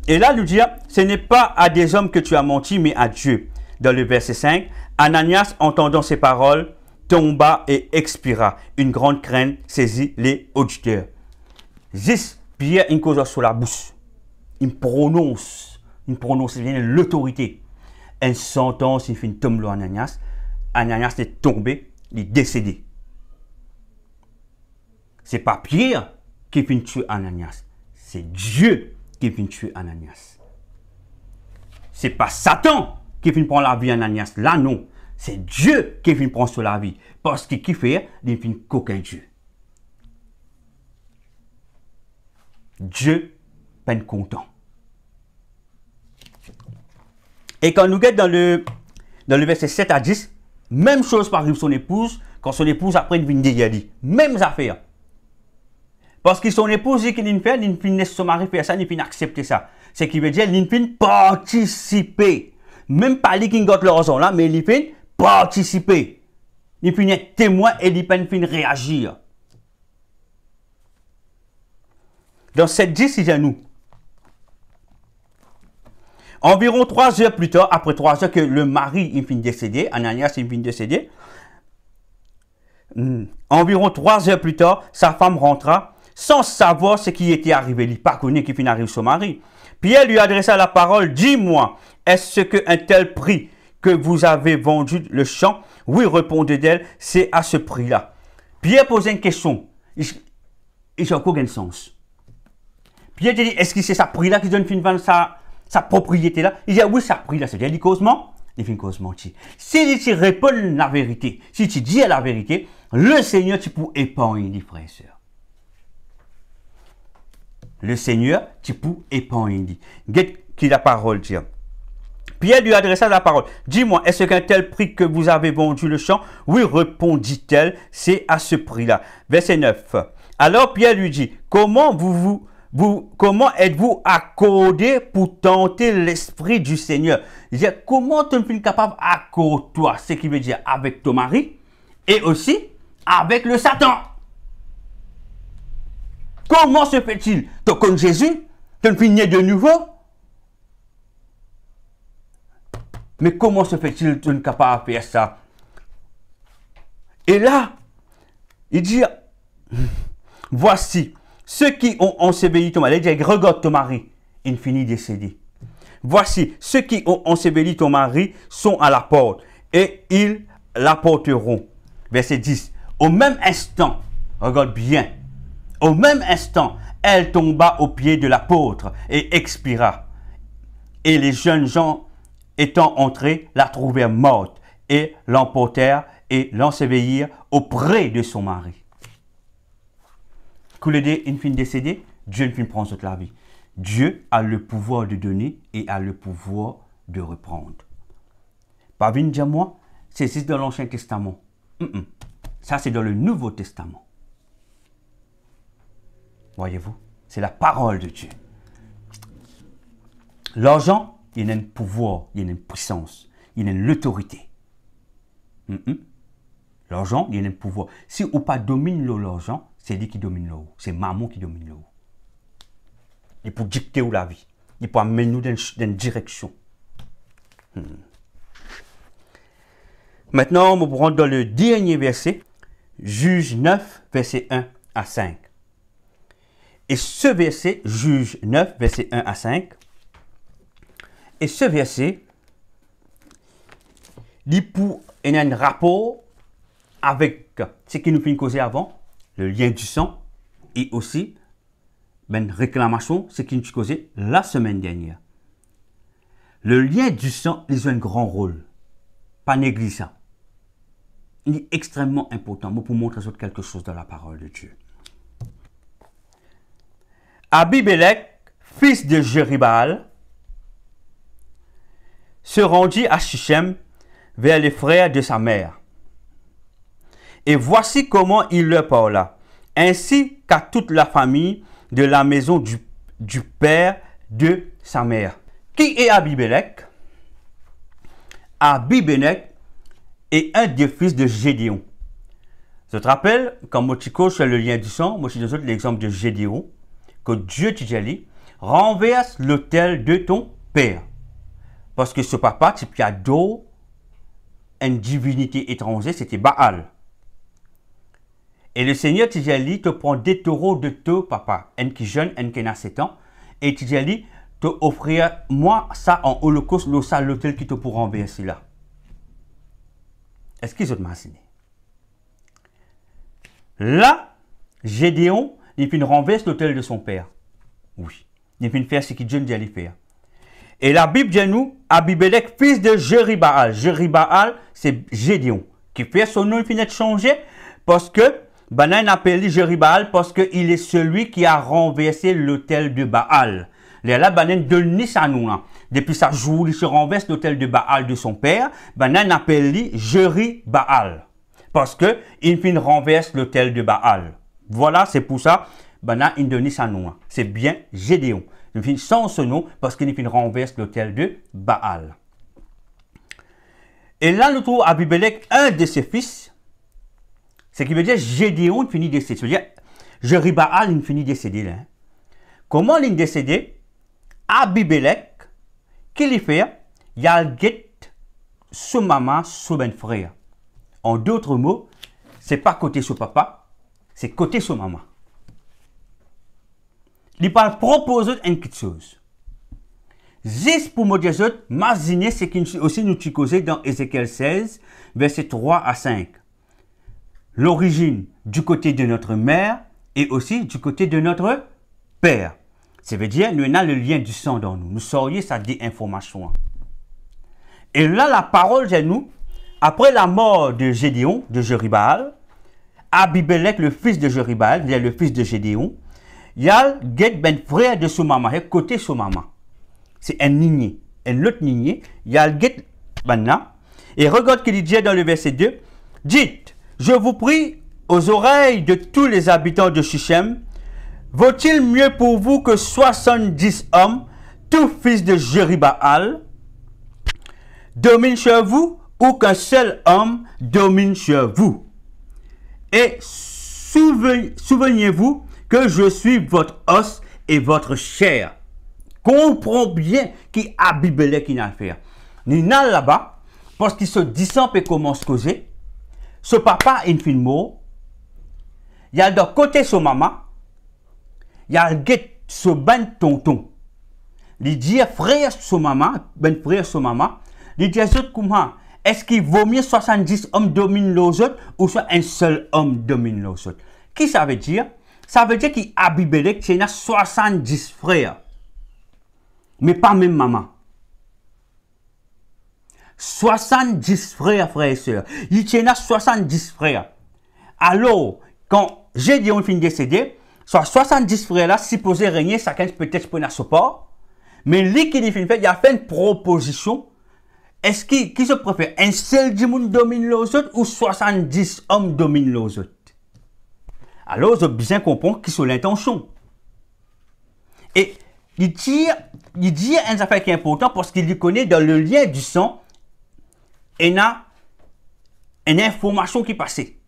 Speaker 2: Et là, nous dit, ce n'est pas à des hommes que tu as menti, mais à Dieu. Dans le verset 5, Ananias, entendant ces paroles, tomba et expira. Une grande crainte saisit les auditeurs. Zis, Pierre, une cause sur la bouche. Il prononce l'autorité. Une sentence, il fait une tombe Ananias. Ananias est tombé, il est décédé. Ce n'est pas Pierre qui vient tuer Ananias. C'est Dieu qui vient tuer Ananias. Ce n'est pas Satan qui vient prendre la vie d'Ananias. Là, non. C'est Dieu qui vient prendre sur la vie. Parce qu'il qui fait, il vient qu'aucun Dieu. Dieu peine content. Et quand nous regardons dans le verset 7 à 10, même chose par son épouse, quand son épouse après une vient dit. Même affaire. Parce que son épouse dit qu'il ne fait, il ne son mari faire ça, il ne accepter ça. Ce qui veut dire qu'il ne participer. Même pas lui qui got l'argent là, mais il fait participer. Il finit être témoin et il finit réagir. Dans cette 10, il y a nous. Environ 3 heures plus tard, après 3 heures que le mari il finit décédé, Ananias il finit décédé, environ 3 heures plus tard, sa femme rentra sans savoir ce qui était arrivé. Il n'a pas connu qu'il finit arriver son mari. Pierre lui adressa la parole, dis-moi, est-ce qu'un tel prix que vous avez vendu le champ? Oui, répondait-elle, c'est à ce prix-là. Pierre posait une question. Il n'a aucun sens. Pierre dit, est-ce que c'est ce prix-là qui donne fin vendre sa propriété là? Il dit, oui, ça prix là, c'est-à-dire, il cause ment, il fait cause mentir. Si tu réponds la vérité, si tu dis la vérité, le Seigneur, tu peux épargner les frères et sœurs. Le Seigneur, tu peux épargner. Regarde qui la parole dit. Pierre lui adressa la parole. Dis-moi, est-ce qu'un tel prix que vous avez vendu le champ? Oui, répondit-elle, c'est à ce prix-là. Verset 9. Alors Pierre lui dit, comment comment êtes-vous accordé pour tenter l'esprit du Seigneur? Il dit, comment tu es capable d'accorder toi? Ce qui veut dire avec ton mari et aussi avec le Satan. Comment se fait-il? Tu connais Jésus? Tu es né de nouveau? Mais comment se fait-il que tu es capable de faire ça? Et là, il dit, voici, ceux qui ont enseveli ton mari, il dit, regarde ton mari, il finit décédé. Voici, ceux qui ont enseveli ton mari sont à la porte, et ils l'apporteront. Verset 10. Au même instant, regarde bien, au même instant, elle tomba aux pieds de l'apôtre et expira. Et les jeunes gens, étant entrés, la trouvèrent morte, et l'emportèrent et l'ensevelirent auprès de son mari. Coulé une fin décédée, Dieu ne finit prendre toute la vie. Dieu a le pouvoir de donner et a le pouvoir de reprendre. Pas venir dire moi, c'est dans l'Ancien Testament. Ça, c'est dans le Nouveau Testament. Voyez-vous, c'est la parole de Dieu. L'argent, il y a un pouvoir, il y a une puissance, il y a une autorité. L'argent, il y a un pouvoir. Si on pas domine l'argent, c'est lui qui domine l'eau. C'est maman qui domine l'eau. Il peut dicter la vie. Il peut amener nous dans une direction. Maintenant, on va rentrer dans le dernier verset, Juge 9, verset 1 à 5. Et ce verset, Juge 9, verset 1 à 5, et ce verset, il a un rapport avec ce qui nous fait causer avant, le lien du sang, et aussi une réclamation, ce qui nous a causé la semaine dernière. Le lien du sang, il a un grand rôle, pas négligeable. Il est extrêmement important pour montrer quelque chose dans la parole de Dieu. Abimelech, fils de Jérubbaal, se rendit à Shichem vers les frères de sa mère. Et voici comment il leur parla, ainsi qu'à toute la famille de la maison du père de sa mère. Qui est Abimelech? Abimelech est un des fils de Gédéon. Je te rappelle, quand Motico sur le lien du sang, moi je te donne l'exemple de Gédéon, que Dieu te dit, renverse l'autel de ton père. Parce que ce papa, tu as d'eau, une divinité étrangère, c'était Baal. Et le Seigneur te dit, te prend des taureaux de ton papa, un qui jeune, un qui a 7 ans, et tu dit, te offrir moi ça en holocauste, l'autel qui te pour renverser là. Est-ce qu'ils ont imaginé? Là, Gédéon, il fait renverse l'autel de son père. Oui. Il fait faire ce que Dieu dit à lui faire. Et la Bible dit nous, Abimelech, fils de Jérubbaal. Jérubbaal, c'est Gédéon. Qui fait son nom, il finit de changer parce que, Banan appelle Jérubbaal parce qu'il est celui qui a renversé l'autel de Baal. Là, Banan donne sa nom. Depuis sa jour, il se renverse l'autel de Baal de son père. Banan appelle Jérubbaal. Parce que il finit renverse l'autel de Baal. Voilà, c'est pour ça, Banan il donne sa nom. C'est bien Gédéon. Il finit sans ce nom parce qu'il finit renverse l'autel de Baal. Et là, nous trouvons Abimelech, un de ses fils. Ce qui veut dire Gédéon finit décédé. Ça veut dire Jérubbaal il finit décédé. Là. Comment il est décédé? Abimelech, qu'il fait, il a guet son maman, son ben frère. En d'autres mots, c'est pas côté son papa, c'est côté son maman. Il parle proposer une petite chose. Juste pour me dire, imaginez ce qui aussi nous causé dans Ézéchiel 16, versets 3 à 5. L'origine du côté de notre mère et aussi du côté de notre père. Ça veut dire, nous avons le lien du sang dans nous. Nous saurions ça des informations. Et là, la parole de nous, après la mort de Gédéon, de Jérubbaal, Abimelech, le fils de Jérubbaal, il est le fils de Gédéon, il y a ben frère de son maman, côté son maman. C'est un ligné. Un autre ligné, il y a le get maintenant. Et regarde qu'il dit dans le verset 2, dites, je vous prie aux oreilles de tous les habitants de Shichem, vaut-il mieux pour vous que 70 hommes, tous fils de Jérubbaal, dominent sur vous ou qu'un seul homme domine sur vous? Et souvenez-vous que je suis votre os et votre chair. Comprends bien qui Abimelech qui n'a fait. Ni là-bas, parce qu'il se descend et commence à causer. Ce papa est une mort. Il y a de côté son maman. Il y a ce ben tonton. Il dit frère son maman, ben frère son maman. Il dit comment est-ce qu'il vaut mieux 70 hommes dominent les autres ou soit un seul homme domine les autres? Qui ça veut dire? Ça veut dire qu'Abimelech, il y a 70 frères. Mais pas même maman. 70 frères, frères et sœurs. Il y a 70 frères. Alors, quand Gédéon finit décédé, soit 70 frères là, supposé régner, chacun peut-être pour un support. Mais lui qui il a fait une proposition. Est-ce qui se préfère? Un seul monde domine les autres ou 70 hommes dominent les autres? Alors, je bien comprendre qui sont l'intention. Et il dit une affaire qui est importante parce qu'il connaît dans le lien du sang, il y a une information qui passait.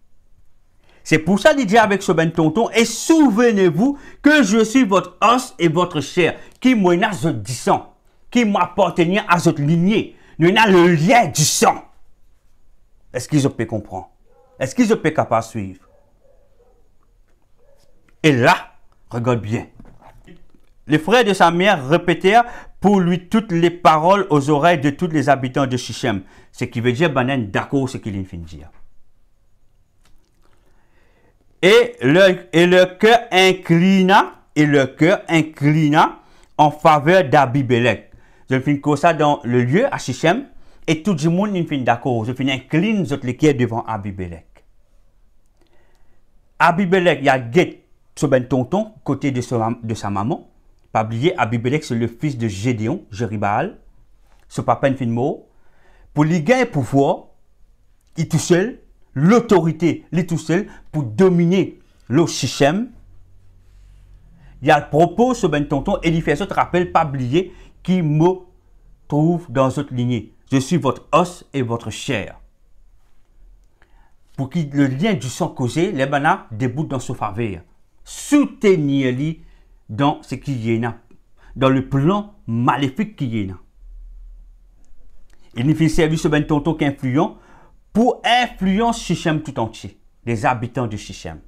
Speaker 2: C'est pour ça qu'il dit avec ce ben tonton, et souvenez-vous que je suis votre os et votre chair, qui menace du sang, qui m'appartenait à votre lignée. Nous avons le lien du sang. Est-ce qu'ils peuvent comprendre? Est-ce qu'ils peuvent capable de suivre? Et là, regarde bien. Les frères de sa mère répétèrent pour lui toutes les paroles aux oreilles de tous les habitants de Shichem. Ce qui veut dire, d'accord, ce qu'il vient de dire. Et le cœur inclina en faveur d'Abimelech. Je finis comme ça dans le lieu à Shichem et tout le monde finit d'accord. Je finis incline les cœurs devant Abimelech. Abimelech, il y a guet sur ben tonton côté de sa maman. Pas oublier, Abimelech c'est le fils de Gédéon, Jeribaal. Ce papa est mort. Pour lui gagner pouvoir, il tout seul, l'autorité, il tout seul pour dominer le Shichem. Il y a le propos sur ben tonton et il fait ça, te rappelle, pas oublier, qui me trouve dans votre lignée. Je suis votre os et votre chair. Pour que le lien du sang causé, les bananes déboutent dans ce faveur. Soutenez-les dans ce qui y a, dans le plan maléfique qui y a. Il nous fait servir ce ben tonton qui est influent pour influencer Shichem tout entier, les habitants de Shichem.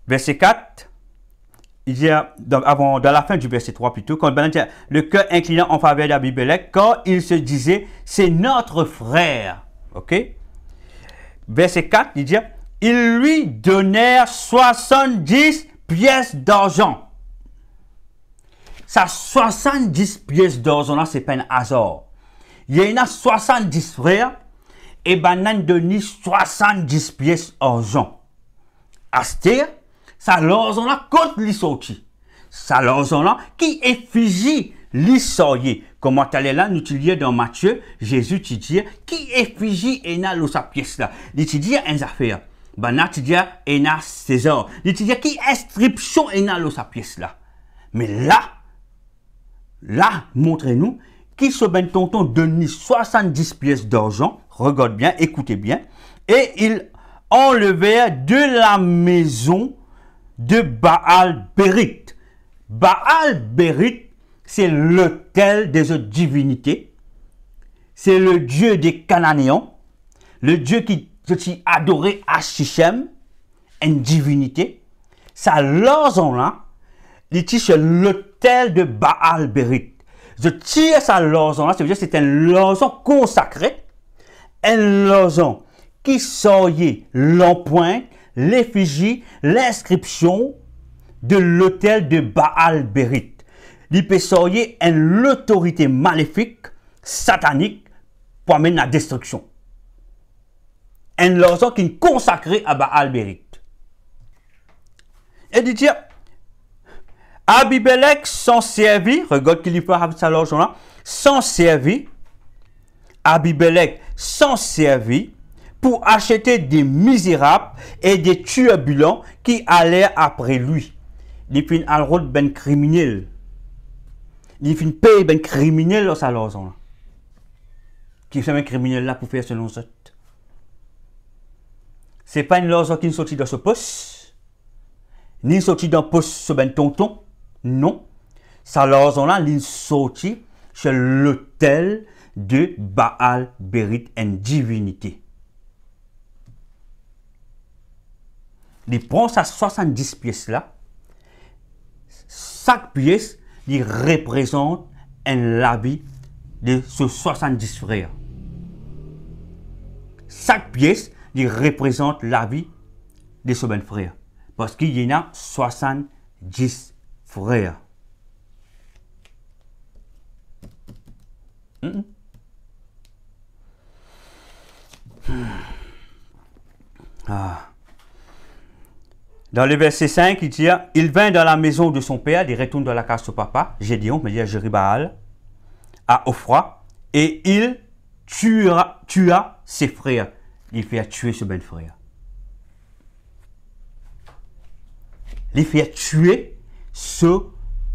Speaker 2: Verset 4. Il dit, dans la fin du verset 3 plutôt, quand le cœur inclinant en faveur d'Abimelech, quand il se disait, c'est notre frère. Ok? Verset 4, il dit, ils lui donnèrent 70 pièces d'argent. Ça, 70 pièces d'argent là, c'est pas un hasard. Il y en a 70 frères, et ben, on donné 70 pièces d'argent. Astir, ça l'argent là, quand il sorti. Ça l'argent là, qui effigie l'historier. Comment t'allais là, nous lisons dans Matthieu, Jésus te dit, qui effigie ena sa pièce là. Il te dit une affaire. Ben là, tu dis ena César. Il te dit qui inscription ena sa pièce là. Mais là, montrez-nous qui se ben tonton donne 70 pièces d'argent. Regarde bien, écoutez bien. Et il enlevait de la maison de Baal-Bérith. Baal-Bérith, c'est l'autel des autres divinités. C'est le dieu des Cananéens. Le dieu qui est adoré à Shichem, une divinité. Ça, l'argent là, il est sur l'autel de Baal-Bérith. Je tire ça l'argent là, ça veut dire que c'est un argent consacré. Un argent qui sortait l'empreinte, l'effigie, l'inscription de l'autel de Baal-Bérith. Il peut sortir une autorité maléfique, satanique, pour amener la destruction. Un argent qui est consacré à Baal-Bérith. Et il dit, Abimelech s'en servit, regarde qu'il y fait avec ça l'argent là, s'en servit, Abimelech s'en servit pour acheter des misérables et des turbulents qui allaient après lui. Il fait un rôle ben criminel. Il fait une paye ben criminel dans sa l'argent là. Qui fait un criminel là pour faire selon ça. c'est pas une l'argent qui est sorti dans ce poste, ni sorti dans le poste sur ben tonton. Non. Ça l'argent-là, il est sorti chez l'hôtel de Baal Berit, une divinité. Il prend sa 70 pièces là. Chaque pièce, il représente un habit de ce 70 frères. Chaque pièce, il représente la vie de ce ben frère. Parce qu'il y en a 70 frères. Dans le verset 5, il dit, il vint dans la maison de son père, il retourne dans la case de son papa, Gédéon, mais il y a Jéribaal, à Ophra, et il tua ses frères. Il fait tuer ce ben frère. Il fait tuer ce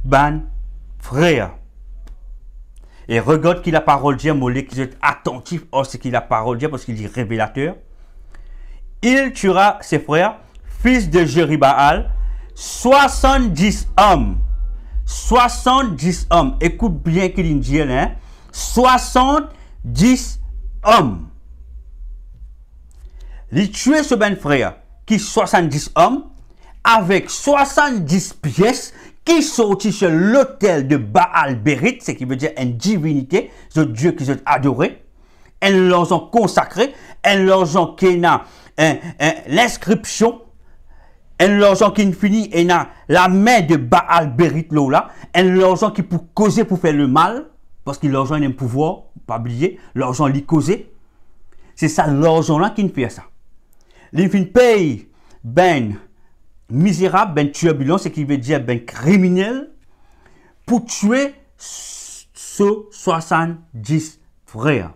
Speaker 2: ben frère. Et regarde qu'il la parole dit, Molé, qui est attentif à ce qu'il la parole dit, parce qu'il est révélateur. Il tuera ses frères, fils de Jéribaal, 70 hommes. 70 hommes. Écoute bien qu'il dit, hein? 70 hommes. Il tuait ce ben frère, qui 70 hommes, avec 70 pièces, qui sortit sur l'autel de Baal Berit, ce qui veut dire une divinité, ce Dieu qui est adoré, un l'argent consacré, un l'argent qui a l'inscription, un l'argent qui finit et a la main de Baal Berit là, un l'argent qui peut causer pour faire le mal, parce que l'argent a un pouvoir, pas oublier, l'argent lui causer. C'est ça l'argent là qui fait ça. Il fait paye ben misérable, ben turbulent, ce qui veut dire ben criminel, pour tuer ce 70 frères.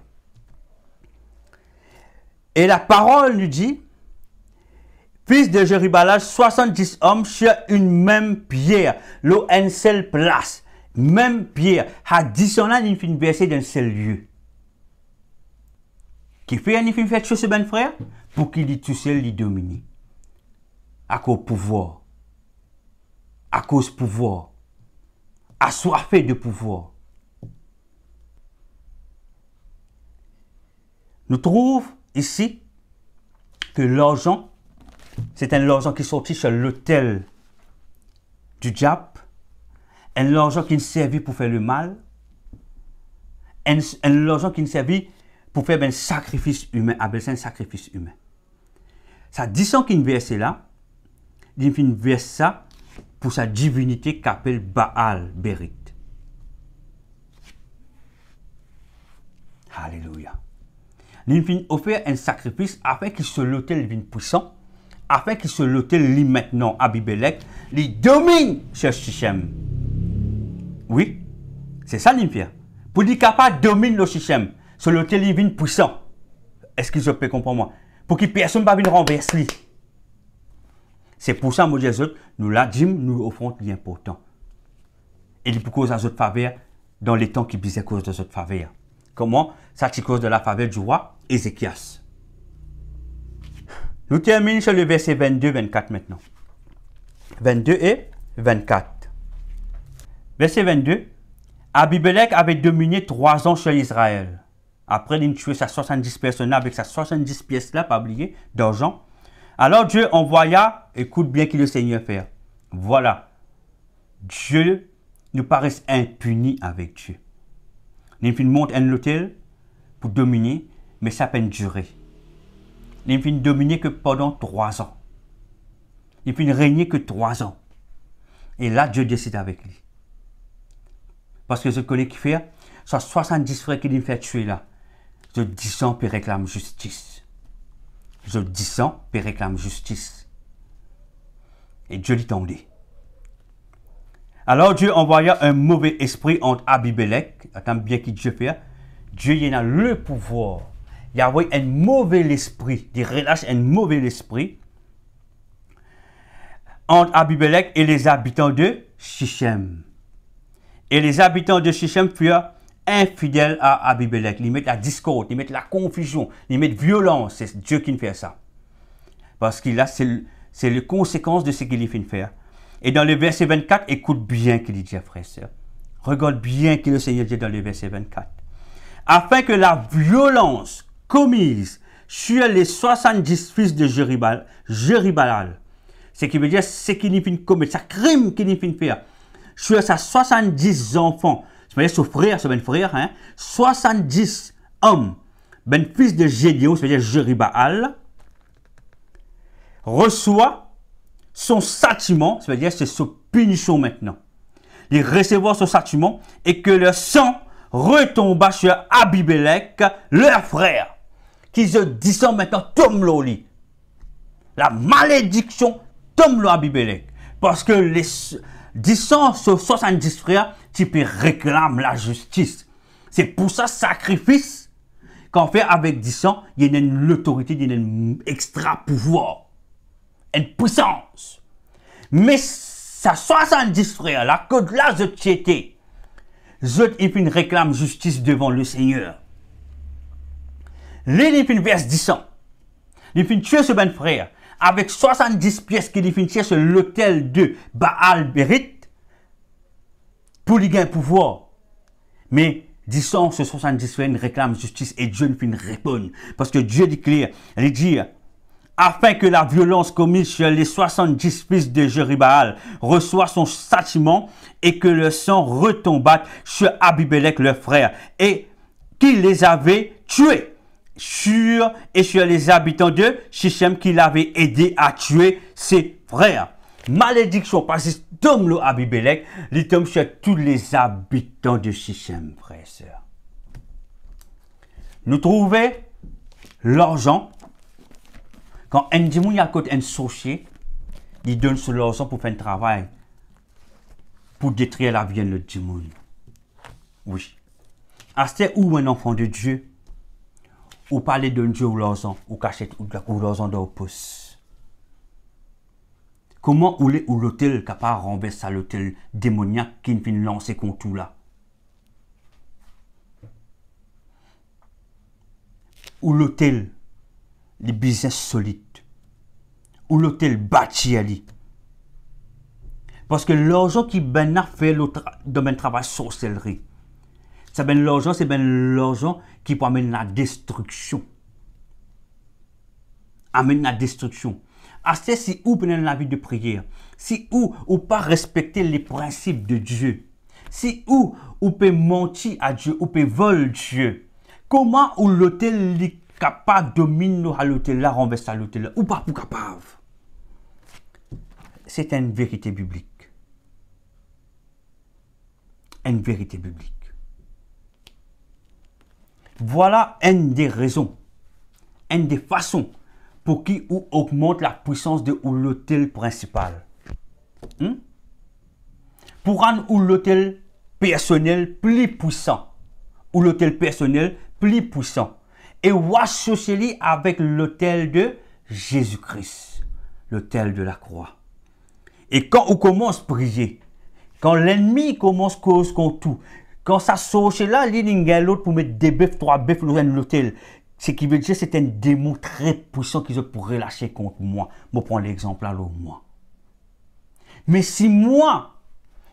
Speaker 2: Et la parole nous dit, fils de Jéribaal, 70 hommes sur une même pierre, l'eau une seule place, même pierre, additionnant une fin versée d'un seul lieu. Qui fait un fin fait tuer ce ben frère, pour qu'il y tout seul lui domine. À cause pouvoir. À cause pouvoir. Assoiffé de pouvoir. Nous trouvons ici que l'argent, c'est un argent qui est sorti sur l'autel du diable, un argent qui ne servit pour faire le mal, un argent qui ne servit pour faire un sacrifice humain, appelle ça un sacrifice humain. Ça dit sans qu'il verse là, il verse ça pour sa divinité qu'appelle Baal Berit. Alléluia. Il offert un sacrifice afin qu'il se l'autel vienne puissant, afin qu'il se l'autel lit maintenant Abibelek, il domine sur Shichem. Oui, c'est ça l'impier. Pour dire capable domine le Shichem, sur l'autel il vienne puissant. Est-ce que je peux comprendre moi? Pour que personne ne vienne renverser. C'est pour ça, mon Dieu, nous la dîme, nous offrons l'important. Et pour cause de notre faveur, dans les temps qui bisaient cause de notre faveur. Comment? Ça, c'est cause de la faveur du roi Ézéchias. Nous terminons sur le verset 22-24 maintenant. 22 et 24. Verset 22. Abibelek avait dominé 3 ans sur Israël. Après, il a tué sa 70 personnes avec sa 70 pièces là, pas oublier, d'argent. Alors Dieu envoya, écoute bien qui le Seigneur fait. Voilà. Dieu nous paraît impuni avec Dieu. Il monte un hôtel pour dominer, mais ça peut durer. Il ne dominer que pendant 3 ans. Il ne régner que 3 ans. Et là, Dieu décide avec lui. Parce que je connais qui fait, soit 70 frères qui lui fait tuer là. Je 10 ans, puis réclame justice. Je 10 ans, puis réclame justice. Et Dieu lui tendait. Alors Dieu envoya un mauvais esprit entre Abibelek, attends bien qui Dieu fait. Dieu il a le pouvoir. Il a envoyé un mauvais esprit, il relâche un mauvais esprit entre Abibelek et les habitants de Shichem. Et les habitants de Shichem furent infidèles à Abibelek. Ils mettent la discorde, ils mettent la confusion, ils mettent violence. C'est Dieu qui fait ça. Parce que là, c'est les conséquences de ce qu'il vient de faire. Et dans le verset 24, écoute bien ce qu'il dit, frère et sœur. Regarde bien ce que le Seigneur dit dans le verset 24. Afin que la violence commise sur les 70 fils de Jérubbaal, ce qui veut dire ce qu'il vient de commettre, ce crime qu'il vient de faire, sur ses 70 enfants, c'est-à-dire son frère, son frère, hein, 70 hommes, ben fils de Gédéon, c'est-à-dire Jérubbaal, reçoit son châtiment, c'est-à-dire c'est son punition maintenant. Il recevoir son châtiment et que le sang retomba sur Abimelech, leur frère, qui se disent maintenant tombe l'oli. La malédiction tombe l'Abimelech. Parce que les 70 frères, tu peux réclamer la justice. C'est pour ça sacrifice qu'on fait avec 10 ans, il y a une autorité, il y a un extra pouvoir, une puissance. Mais ça 70 frères là, que de là je t'étais, ils réclament justice devant le Seigneur. Les verse 10 ans, ils finissent tuer ce ben frère avec 70 pièces qu'il finit tuer sur l'autel de Baal Bérith pour lui gagner pouvoir. Mais 10 ans, ce 70 frères réclament justice et Dieu ne finit répondre. Parce que Dieu dit clair, il dit afin que la violence commise sur les 70 fils de Jérubbaal reçoive son châtiment et que le sang retombe sur Abimelech leur frère et qu'il les avait tués sur les habitants de Shichem qu'il avait aidé à tuer ses frères. Malédiction parce que tombe le Abimelech, il tombe sur tous les habitants de Shichem, frères et sœurs. Nous trouvons l'argent. Quand un démon a côté un sorcier, il donne sur l'argent pour faire un travail, pour détruire la vie de le démon. Oui. À ce où un enfant de Dieu, ou parler d'un Dieu ou l'argent, ou cacher ou l'argent dans le poste. Comment ou l'hôtel capable de renverser l'hôtel démoniaque qui vient lancer contre tout là? Ou l'hôtel, les business solides, ou l'hôtel bâti à lui. Parce que l'argent qui ben fait le domaine travail sorcellerie, c'est ben l'argent qui peut amener la destruction. Amène la destruction. C'est si vous prenez la vie de prière, si vous pas respecter les principes de Dieu, si vous pouvez mentir à Dieu, vous pouvez voler Dieu, comment ou l'hôtel est capable de dominer à l'hôtel là, renverser à l'hôtel là, ou pas pour capable? C'est une vérité biblique. Une vérité biblique. Voilà une des raisons, une des façons pour qui on augmente la puissance de l'hôtel principal. Pour rendre l'hôtel personnel plus puissant, ou l'hôtel personnel plus puissant. Et on associer avec l'hôtel de Jésus-Christ, l'hôtel de la croix. Et quand on commence à prier, quand l'ennemi commence à cause contre tout, quand ça saute là, il y a l'autre pour mettre des bœufs, 3 bœufs dans l'hôtel. Ce qui veut dire que c'est un démon très puissant qui se pourrait lâcher contre moi. Je prends l'exemple là, moi. Mais si moi,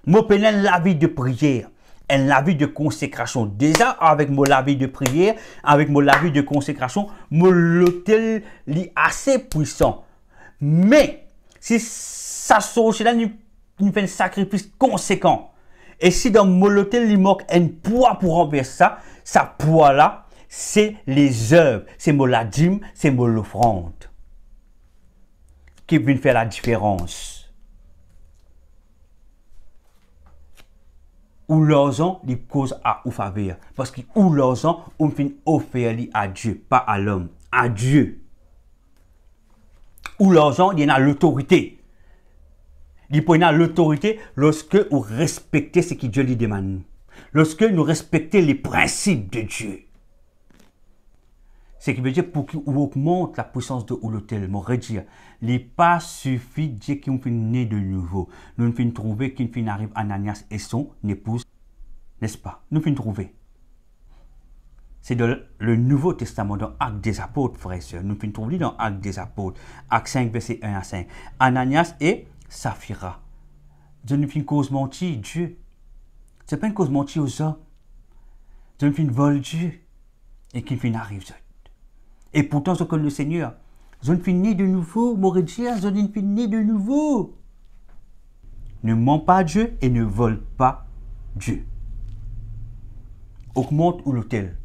Speaker 2: je prends la vie de prière, et la vie de consécration, déjà avec la vie de prière, avec la vie de consécration, l'hôtel est assez puissant. Mais si ça saute là, il fait un sacrifice conséquent. Et si dans mon hôtel, il manque un poids pour renverser ça, ce poids-là, c'est les œuvres, c'est la dîme, c'est l'offrande qui vient faire la différence. Ou l'argent, il cause à ou faveur. Parce que ou l'argent, on finit offert à Dieu, pas à l'homme, à Dieu. Ou l'argent, il y a l'autorité. Il y a l'autorité lorsque vous respectez ce que Dieu lui demande. Lorsque nous respectons les principes de Dieu. Ce qui veut dire pour qu'il augmente la puissance de l'hôtel, je veux dire, il n'est pas suffit de dire qu'il est né de nouveau. Nous finissons trouver qu'il arrive Ananias et son épouse, n'est-ce pas? Nous finissons trouver. C'est dans le Nouveau Testament, dans Actes des Apôtres, frères et sœurs. Nous pouvons trouver dans Actes des Apôtres, Actes 5, verset 1 à 5. Ananias et Saphira. Dieu nous fait une cause mentir, Dieu. Ce n'est pas une cause mentir aux hommes. Dieu nous fait une vol Dieu. Et qui fait arrive. Et pourtant, je connais le Seigneur. Je ne finis de nouveau, Mauritia, je ne finis de nouveau. Ne ment pas Dieu et ne vole pas Dieu. Augmente ou l'autel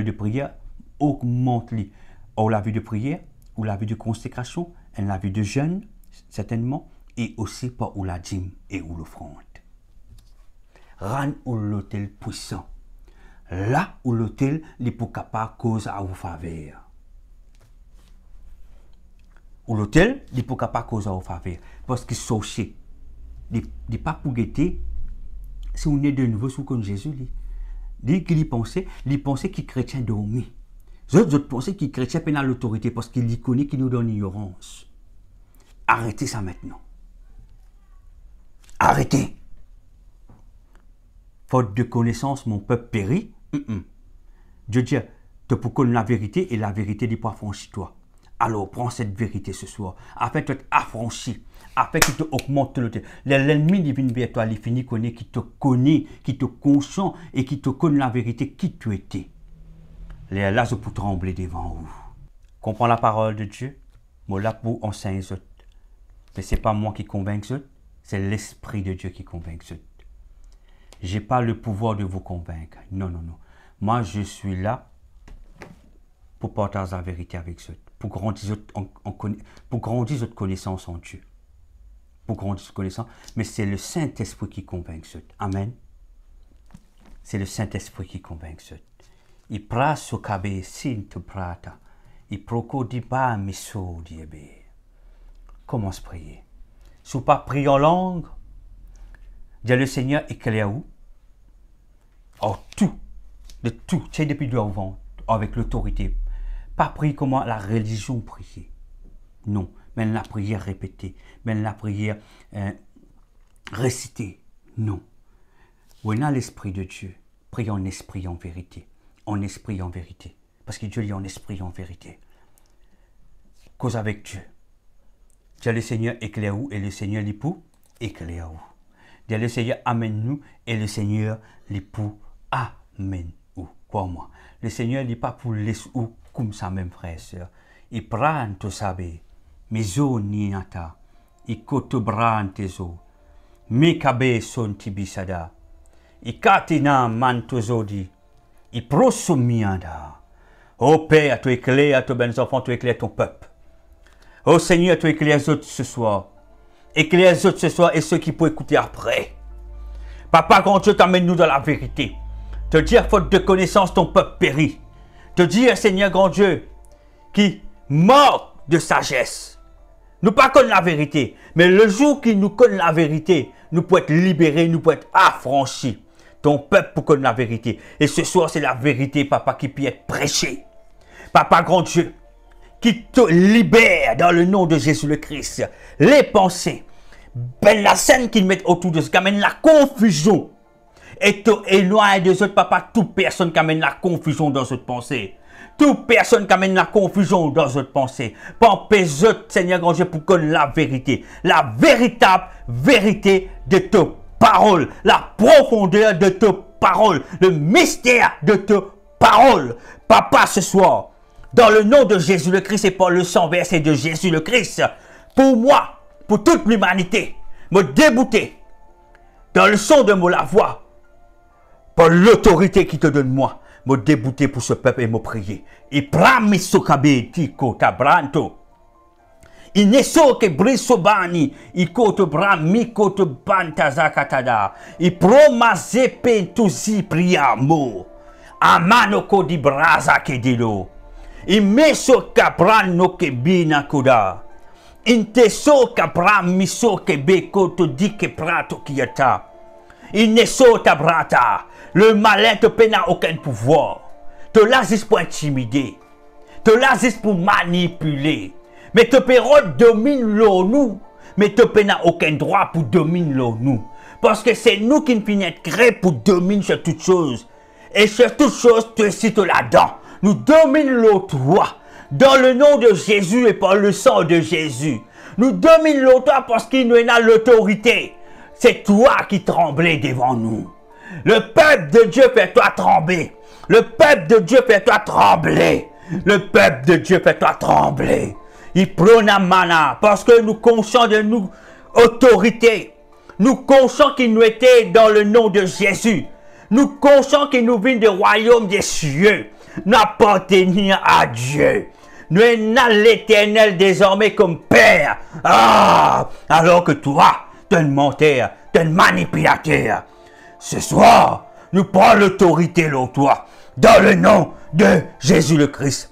Speaker 2: de prière, augmente-les. Ou la vie de prière, ou la vie de consécration, et la vie de jeûne, certainement, et aussi par ou la dîme et ou l'offrande. Rendre ou l'autel puissant. Là où l'autel n'est pas capable de cause à vous faveur. Ou l'autel n'est pas capable de cause à vous faveur. Parce que sauché, n'est pas pour guetter, si on est de nouveau sous comme Jésus, dit qu'il y pensait qu'il chrétien dormi. Les autres pensaient qu'il chrétien pénal l'autorité parce qu'il y connaît qu'il nous donne l'ignorance. Arrêtez ça maintenant. Arrêtez. Faute de connaissance, mon peuple périt. Dieu dit, tu peux connaître la vérité et la vérité n'est pas affranchie toi. Alors prends cette vérité ce soir, afin de t'être affranchi, afin qu'il te augmente le temps. L'ennemi divine vers toi, il finit connaît, qui te connaît, qui te conscient et qui te connaît la vérité qui tu étais. Les là, je peux trembler devant vous. Comprends la parole de Dieu, moi là pour enseigner les autres. Mais ce n'est pas moi qui convainc les autres, c'est l'Esprit de Dieu qui convainc les autres. Je n'ai pas le pouvoir de vous convaincre. Non, non, non. Moi, je suis là pour partager la vérité avec eux, pour grandir votre connaissance en Dieu. Pour grandir votre connaissance. Mais c'est le Saint-Esprit qui convainc eux. Amen. C'est le Saint-Esprit qui convainc eux. Il prasse au cabé, sint prata. Il proco di ba miso diebe. Commence à prier. Si vous pas prier en langue, dis le Seigneur éclaire où? Oh, tout, de tout, c'est depuis devant, avec l'autorité. Pas prier comment la religion priait. Non, mais la prière répétée, mais la prière récitée. Non. On a l'Esprit de Dieu. Prie en esprit, en vérité. En esprit, en vérité. Parce que Dieu dit en esprit, en vérité. Cause avec Dieu. Dis le Seigneur éclaire où et le Seigneur l'époux éclaire où. Dis le Seigneur amène-nous et le Seigneur l'époux amène où. Crois-moi. Le Seigneur n'est pas pour les ou comme ça même frère et soeur. Il prend tout ça. Mes os niata. Il cote bran tes os. Mes cabés sont tibisada. Il katina mantozodi. Il prosomianda. Ô Père, tu éclaires, tu bénis enfants, tu éclaires ton peuple. Ô Seigneur, tu éclaires les autres ce soir. Éclaire les autres ce soir et ceux qui peuvent écouter après. Papa, grand Dieu, t'amène-nous dans la vérité. Te dire, faute de connaissance, ton peuple périt. Te dire, Seigneur, grand Dieu, qui mord de sagesse. Nous pas connaissons la vérité, mais le jour qu'il nous connaît la vérité, nous pouvons être libérés, nous pouvons être affranchis. Ton peuple pour connaître la vérité. Et ce soir, c'est la vérité, papa, qui peut être prêchée. Papa, grand Dieu, qui te libère dans le nom de Jésus le Christ. Les pensées, ben la scène qu'ils mettent autour de ce qui amène la confusion. Et te éloigne des autres, papa, toute personne qui amène la confusion dans cette pensée. Toute personne qui amène la confusion dans cette pensée. Pampez autres, Seigneur grand Dieu, pour connaître la vérité. La véritable vérité de tes paroles. La profondeur de tes paroles. Le mystère de tes paroles. Papa, ce soir, dans le nom de Jésus le Christ et par le sang versé de Jésus le Christ, pour moi, pour toute l'humanité, me débouter dans le son de la voix, par l'autorité qui te donne moi, me débouter pour ce peuple et me prier. Et prami sokabe tiko tabranto. Il ne so que brisobani, il kote brami kote bantazakatada. Il promaze pentusi priamo. Amanoko di braza ke dilo. Il meso kapran no ke bina koda. Inte so kapran miso ke be koto di ke prato kiata. Il ne so tabrata. Le malin te peine à aucun pouvoir. Te l'assis pour intimider. Te l'assis pour manipuler. Mais te pérode domine nous. Mais te peine à aucun droit pour dominer nous. Parce que c'est nous qui ne finissons créés pour dominer sur toutes choses. Et sur toute chose, tu es sitôt là-dedans. Nous dominons toi. Dans le nom de Jésus et par le sang de Jésus. Nous dominons toi parce qu'il nous a l'autorité. C'est toi qui tremblais devant nous. Le peuple de Dieu fait toi trembler. Le peuple de Dieu fait toi trembler. Le peuple de Dieu fait toi trembler. Il prône à mana parce que nous conscients de nous autorité. Nous conscients qu'il nous était dans le nom de Jésus. Nous conscients qu'il nous vient du royaume des cieux. Nous appartenons à Dieu. Nous sommes l'Éternel désormais comme Père. Ah, alors que toi, tu es un menteur, tu es un manipulateur. Ce soir, nous prenons l'autorité sur toi, dans le nom de Jésus le Christ.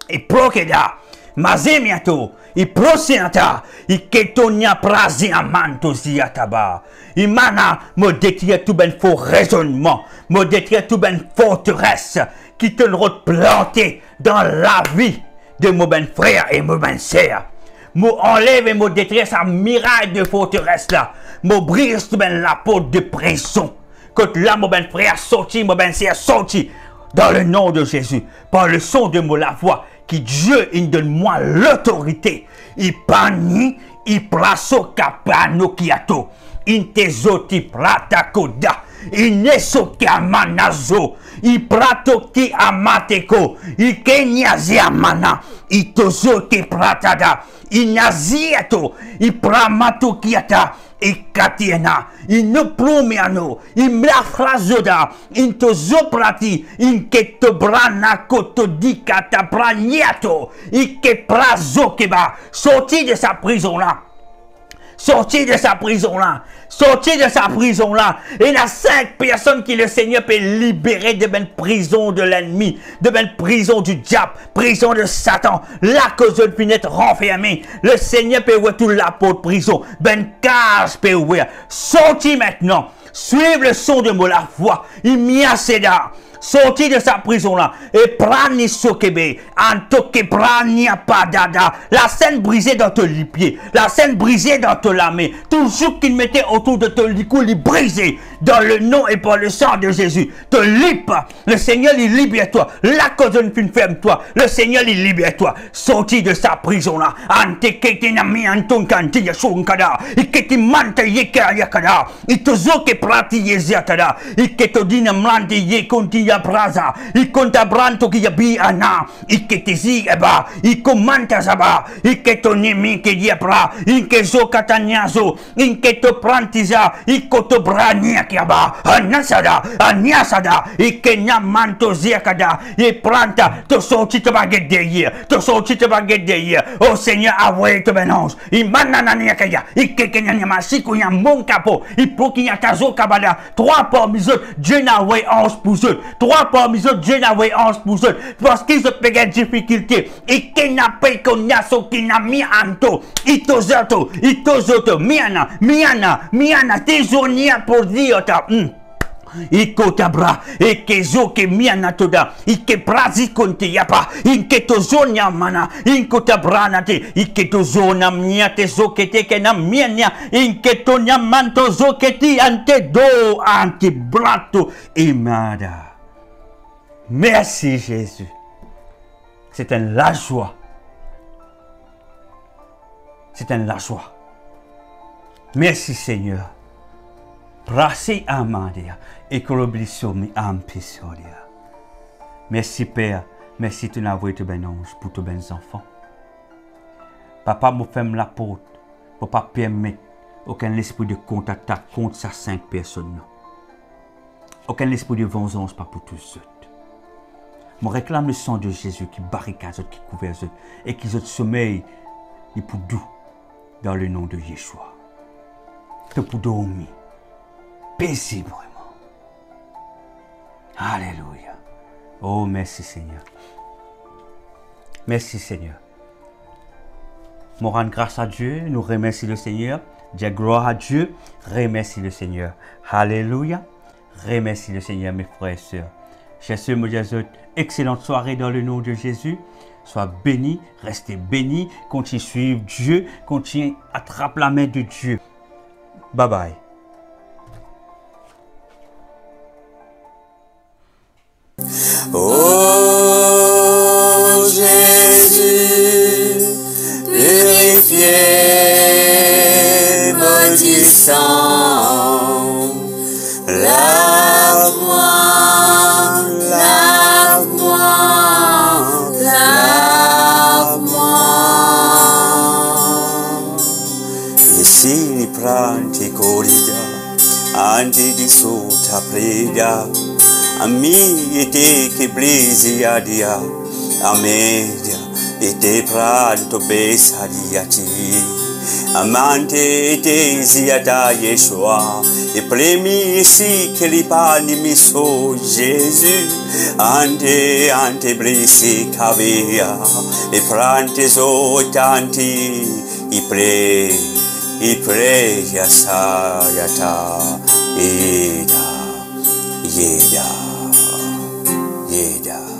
Speaker 2: Et prokeda, mazemiato, et prosianta, et ketonia praziamanto ziataba. Et mana, me détruire tout ben faux raisonnement, me détruire tout ben forteresse, qui te replanter dans la vie de mon ben frère et mon ben sœur. Me enlève et me détruire sa miraille de forteresse là. Me brise tout ben la porte de prison. Quand là, mon ben frère sorti, mon ben sœur sorti. Dans le nom de Jésus, par le son de mon la voix, qui Dieu, il donne moi l'autorité. Il pani, il plaso capano kiato. Il tezoti prata koda. Inesoke amanazo, ipratoki amateko, ikenyazi amana, itozoke pratada, inaziato, ipramatokiata, ikatiena, inoprumiano, imlafrazoda, intozoprati, inketobrana kotodikata braniato, ikeprazokeba, sorti de sa prison là. Sorti de sa prison là. Sorti de sa prison là. Et il y a 5 personnes qui le Seigneur peut libérer de ben prison de l'ennemi. De ben prison du diable. Prison de Satan. La cause de fenêtre renfermée. Le Seigneur peut ouvrir toute la porte de prison. Ben cage peut ouvrir. Sorti maintenant. Suivez le son de la voix. Il m'y a cédé. Sorti de sa prison là, et prani sokebe, antoke prani apadada, la scène brisée dans ton pied, la scène brisée dans ton main, tout ce qu'il mettait autour de ton licou, il brisé, dans le nom et par le sang de Jésus, te libre, le Seigneur il libère toi, la cause d'une fin ferme toi, le Seigneur il libère toi, sorti de sa prison là, ante kete na mi anton kanti yashonkada, iketi manta yeka yakada, itozoke prati yeziatada, iketo dina mlante ye konti braza, i conta branto ki yabi ana, i ketezi eba, i komanta zaba, i keto nemi ke diapra, i kezo katanyazo, i keto prantiza, i koto brania kiaba, anasada, anyasada, i kenya manto ziakada, i pranta, to sorti te baguette derrière, to sorti te baguette derrière, oh Seigneur, avouez te benange, i mananania kaya, i kekenya nyamasiku ya mon capo, i poki ya tazo kabada, 3 parmi eux, Dieu n'a ouais 11 pour eux, 3 parmi eux, Dieu n'a ouais 11 pour eux, parce qu'ils ont des difficultés, et qu'il n'a pas qu'on a ce qu'il n'a mis en tout, itozoto, miana, tesonia pour dire ta, ikotabra, ekezo ke miana toda, ike prazi konte yapa, inketozonia mana, inkotabrana te, iketozona miate zokete ke na miania, inketonia manto zoketi ante do, ante blato, imada. Merci Jésus. C'est la joie. C'est la joie. Merci Seigneur. Brassi Amadia et Coloblissomi Ampisodia. Merci Père. Merci de n'avoir été ben ange pour tous ben enfants. Papa me ferme la porte pour pas permettre aucun esprit de contact contre ces 5 personnes. Aucun esprit de vengeance pas pour tous autres. Je réclame le sang de Jésus qui barricade, qui couvre eux et qui autres sommeil et pour doux dans le nom de Yeshua. Que pour dormir paisiblement. Alléluia. Oh, merci Seigneur. Merci Seigneur. Nous rendons grâce à Dieu, nous remercions le Seigneur. Dis gloire à Dieu, remercie le Seigneur. Alléluia. Remercie le Seigneur, mes frères et sœurs. Chers sœurs, excellente soirée dans le nom de Jésus. Sois béni, restez béni, continue à suivre Dieu, continue à attraper la main de Dieu. Bye bye.
Speaker 1: Florida, ante di sota preda, ami ete che blizia dia, amedia ete pranto besadiati. Amante tesia da Yeshua, e premi si che li pani mi so Gesù, ante blisi cavia, e prante so tanti, i pre ya sayata, yeda.